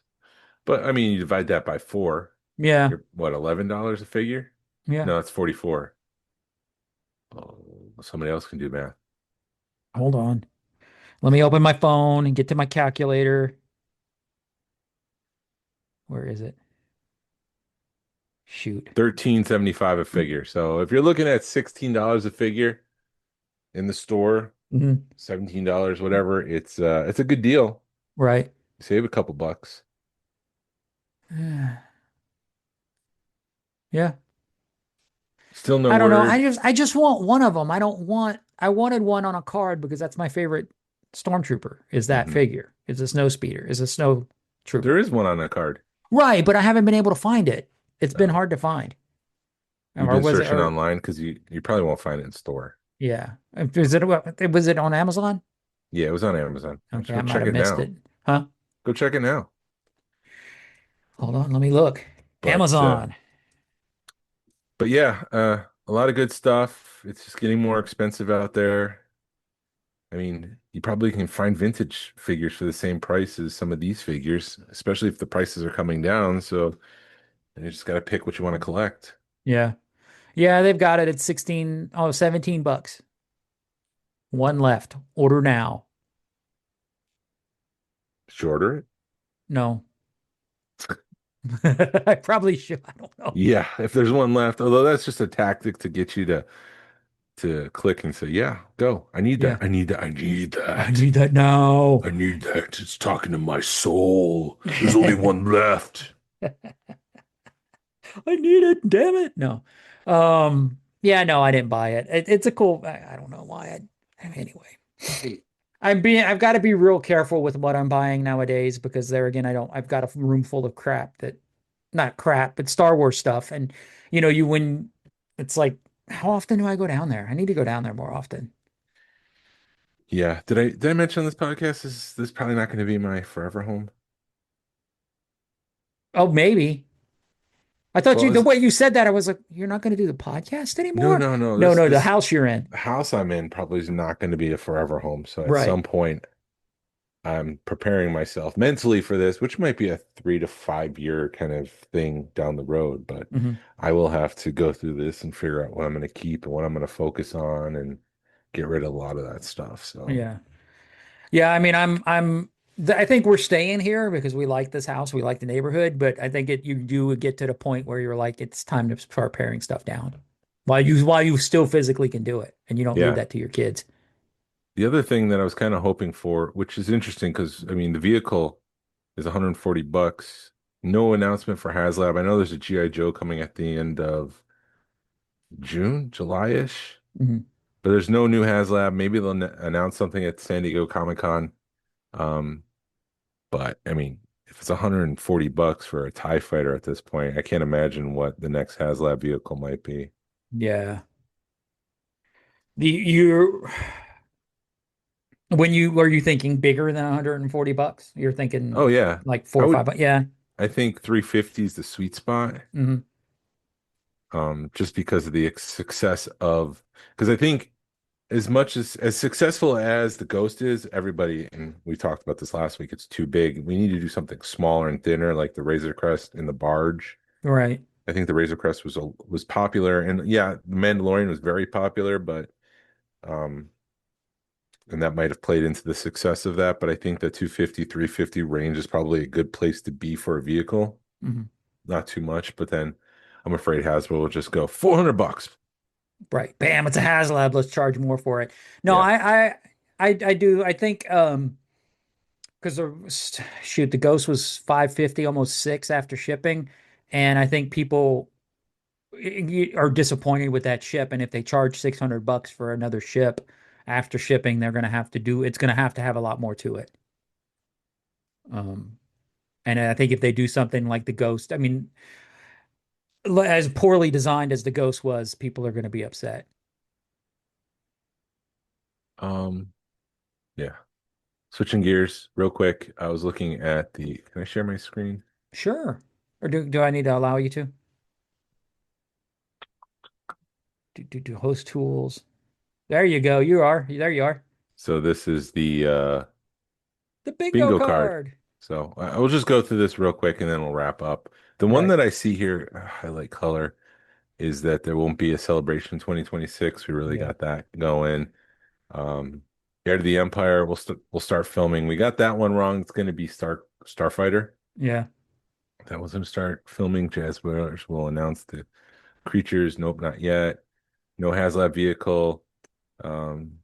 But I mean, you divide that by 4. Yeah. You're, what, $11 a figure? Yeah. No, it's 44. Oh, somebody else can do math. Hold on. Let me open my phone and get to my calculator. Where is it? Shoot. $13.75 a figure. So if you're looking at $16 a figure in the store, $17, whatever, it's a good deal. Right. Save a couple bucks. Yeah. Still no I don't know. word. I just want one of them. I wanted one on a card because that's my favorite stormtrooper is that figure. Is a snow speeder. Is a snow trooper. There is one on that card. Right, but I haven't been able to find it. It's been hard to find. You've been searching online because you probably won't find it in store. Yeah. Was it on Amazon? Yeah, it was on Amazon. Okay, Go I might check have it missed now. it. Huh? Go check it now. Hold on, let me look. But, Amazon. But yeah, a lot of good stuff. It's just getting more expensive out there. I mean, you probably can find vintage figures for the same price as some of these figures, especially if the prices are coming down. So you just got to pick what you want to collect. Yeah. Yeah, they've got it at $17. One left. Order now. Shorter it? No. I probably should. I don't know. Yeah, if there's one left, although that's just a tactic to get you to to click and say, yeah, go. I need Yeah. that. I need that. I need I that. need that now. I need that. It's talking to my soul. There's only one left. I need it. Damn it. No. Yeah, no, I didn't buy it. It's a cool, I don't know why. Anyway, I've got to be real careful with what I'm buying nowadays because there again, I've got a room full of crap not crap, but Star Wars stuff. And when it's like, how often do I go down there? I need to go down there more often. Yeah. Did I mention on this podcast? This is probably not going to be my forever home? Oh, maybe. I thought Well, the way you said that, I was like, you're not going to do the podcast no, anymore? no, no. No, the house you're in. The house I'm in probably is not going to be a forever home. So at Right. some point, I'm preparing myself mentally for this, which might be a 3 to 5 year kind of thing down the road. But Mhm. I will have to go through this and figure out what I'm going to keep and what I'm going to focus on and get rid of a lot of that stuff. So Yeah. Yeah, I mean, I think we're staying here because we like this house, we like the neighborhood, but I think you do get to the point where you're like, it's time to start paring stuff down while you still physically can do it, and you don't leave yeah. that to your kids. The other thing that I was kind of hoping for, which is interesting because I mean the vehicle is $140. No announcement for HasLab. I know there's a GI Joe coming at the end of June, July-ish, Mhm. but there's no new HasLab. Maybe they'll announce something at San Diego Comic-Con. Um, but I mean, if it's $140 for a TIE fighter at this point, I can't imagine what the next HasLab vehicle might be. Yeah. You were you thinking bigger than $140? You're thinking Oh yeah. like I four or would five, yeah. I think 350 is the sweet spot. Hmm. Just because of the success of, because I think as much as successful as the Ghost is, everybody, and we talked about this last week, it's too big. We need to do something smaller and thinner, like the Razor Crest and the Barge. Right. I think the Razor Crest was popular, and yeah, the Mandalorian was very popular, but um, and that might have played into the success of that. But I think the 250, 350 range is probably a good place to be for a vehicle. Hmm. Not too much, but then I'm afraid Hasbro will just go $400. Right. Bam, it's a HasLab. Let's charge more for it. No, Yeah. I do. I think because shoot, the Ghost was 550, almost six after shipping, and I think people are disappointed with that ship. And if they charge $600 for another ship after shipping, they're going to have to it's going to have a lot more to it. Um, and I think if they do something like the Ghost, I mean, as poorly designed as the Ghost was, people are going to be upset. Um, yeah. Switching gears real quick. I was looking at can I share my screen? Sure. Or do I need to allow you to? Do host tools. There you go. There you are. So this is the The bingo bingo card. card. So I will just go through this real quick and then we'll wrap up. The one Right. that I see here, highlight color, is that there won't be a celebration 2026. We really Yeah. got that going. Um, Heir to the Empire, we'll start filming. We got that one wrong. It's going to be Starfighter. Yeah. That was going to start filming. Jazz Whalers will announce the creatures. Nope, not yet. No HasLab vehicle. Um,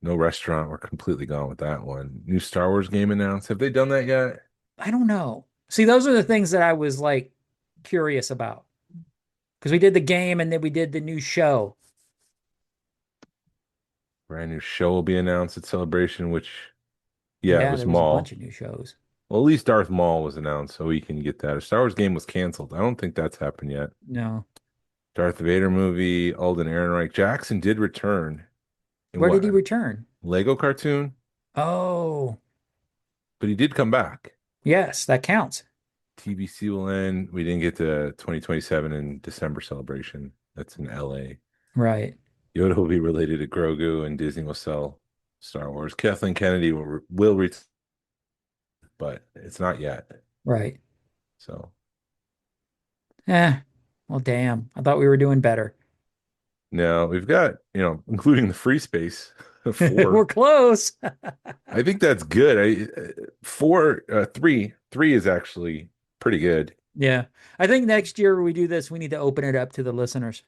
no restaurant. We're completely gone with that one. New Star Wars game announced. Have they done that yet? I don't know. See, those are the things that I was like curious about. Because we did the game and then we did the new show. Brand new show will be announced at Celebration, which, yeah, it Yeah, was there was a bunch Maul. of new shows. Well, at least Darth Maul was announced, so we can get that. A Star Wars game was canceled. I don't think that's happened yet. No. Darth Vader movie, Alden Ehrenreich. Jackson did return in Where did what? he return? Lego cartoon, Oh, but he did come back. yes, that counts. TBC will end. We didn't get to 2027 in December Celebration. That's in LA. Right. Yoda will be related to Grogu, and Disney will sell Star Wars. Kathleen Kennedy will return, but it's not yet. Right. So Well, damn. I thought we were doing better. now we've got, including the free space, We're four. close. I think that's good. Three is actually pretty good. Yeah. I think next year we do this, we need to open it up to the listeners.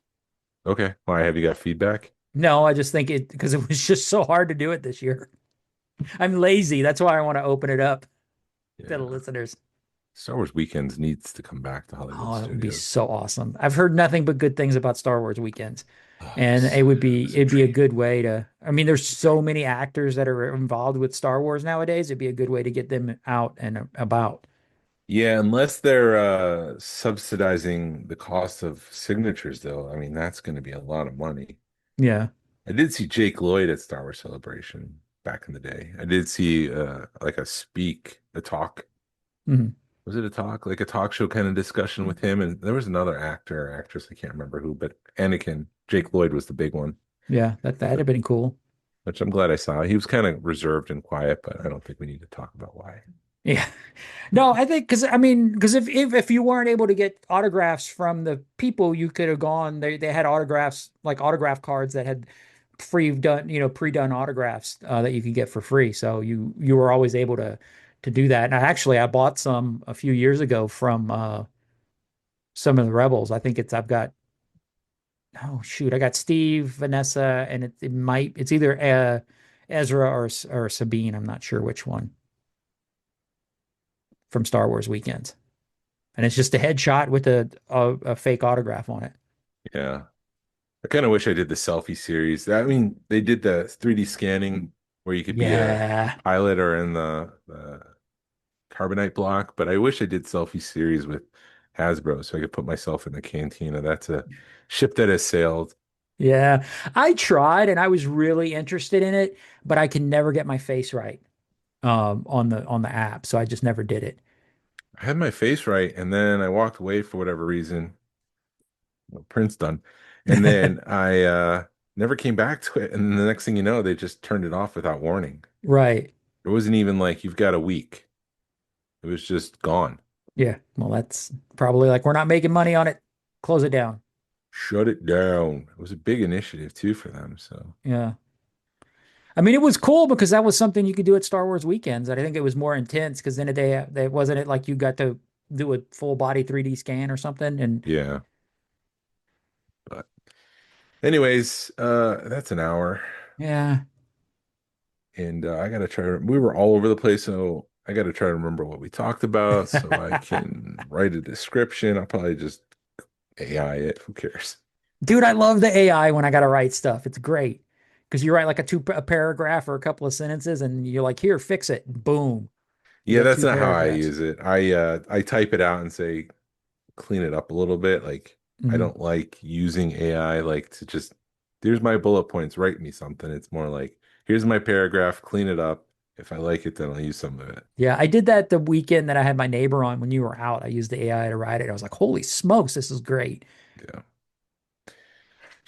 Okay. Why have you got feedback? No, I just think it because it was just so hard to do it this year. I'm lazy. That's why I want to open it up to the Yeah. listeners. Star Wars Weekends needs to come back to Hollywood Oh, it would be studios. so awesome. I've heard nothing but good things about Star Wars weekends. Oh, And it would it be was a it'd be a dream. good way to I mean, there's so many actors that are involved with Star Wars nowadays. It'd be a good way to get them out and about. Yeah, unless they're subsidizing the cost of signatures, though. I mean, that's going to be a lot of money. Yeah. I did see Jake Lloyd at Star Wars Celebration back in the day. I did see like a talk. Mhm. Was it a talk? Like a talk show kind of discussion with him. And there was another actor or actress, I can't remember who, but Anakin, Jake Lloyd was the big one, Yeah, that'd have been cool. which I'm glad I saw. He was kind of reserved and quiet, but I don't think we need to talk about why. Yeah. No, I think because I mean, because if you weren't able to get autographs from the people, you could have gone. They had autographs like autograph cards that had pre-done autographs that you could get for free. So you were always able to do that. And I bought some a few years ago from some of the Rebels. I think I've got oh shoot, I got Steve, Vanessa, and it's either Ezra or Sabine. I'm not sure which one from Star Wars Weekends. And it's just a headshot with a fake autograph on it. Yeah. I kind of wish I did the selfie series. I mean, they did the 3D scanning where you could be a Yeah. pilot or in the carbonite block, but I wish I did selfie series with Hasbro so I could put myself in the cantina. That's a ship that has sailed. Yeah. I tried and I was really interested in it, but I can never get my face right on the app. So I just never did it. I had my face right, and then I walked away for whatever reason. Well, Prince done. And then I never came back to it. And the next thing you know, they just turned it off without warning. Right. It wasn't even like you've got a week. It was just gone. Yeah. Well, that's probably like we're not making money on it. Close it down. Shut it down. It was a big initiative too for them. So Yeah. I mean, it was cool because that was something you could do at Star Wars weekends. I think it was more intense because then they wasn't it like you got to do a full body 3D scan or something. And yeah. But anyways, that's an hour. yeah. And I gotta try to, we were all over the place, so I gotta try to remember what we talked about so I can write a description. I'll probably just AI it. Who cares? Dude, I love the AI when I gotta write stuff. It's great because you write like a paragraph or a couple of sentences, and you're like, "Here, fix it." Boom, you Yeah, got that's two not how I paragraphs. use it. I type it out and say clean it up a little bit. Like I Mhm. don't like using AI like to just here's my bullet points, write me something. It's more like here's my paragraph, clean it up. If I like it, then I'll use some of it. Yeah, I did that the weekend that I had my neighbor on when you were out. I used the AI to write it. I was like, "Holy smokes, this is great." Yeah.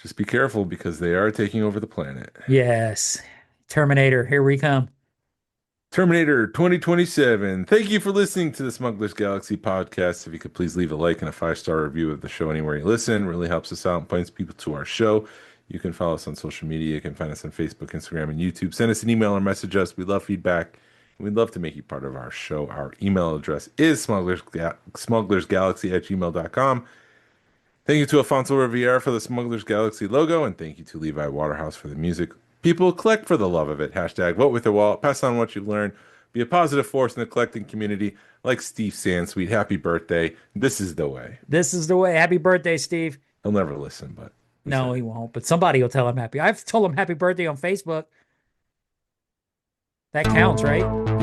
Just be careful because they are taking over the planet. Yes, Terminator, here we come. Terminator 2027. Thank you for listening to the Smugglers Galaxy podcast. If you could please leave a like and a 5-star review of the show anywhere you listen, it really helps us out and points people to our show. You can follow us on social media. You can find us on Facebook, Instagram, and YouTube. Send us an email or message us. We love feedback. We'd love to make you part of our show. Our email address is smugglersgalaxy at gmail.com. Thank you to Afonso Riviera for the Smugglers Galaxy logo, and thank you to Levi Waterhouse for the music. People, collect for the love of it. Hashtag vote with your wallet. Pass on what you've learned. Be a positive force in the collecting community like Steve Sansweet. Happy birthday. This is the way. This is the way. Happy birthday, Steve. He'll never listen, but we No, said he it. won't, but somebody will tell him happy. I've told him happy birthday on Facebook. That counts, right?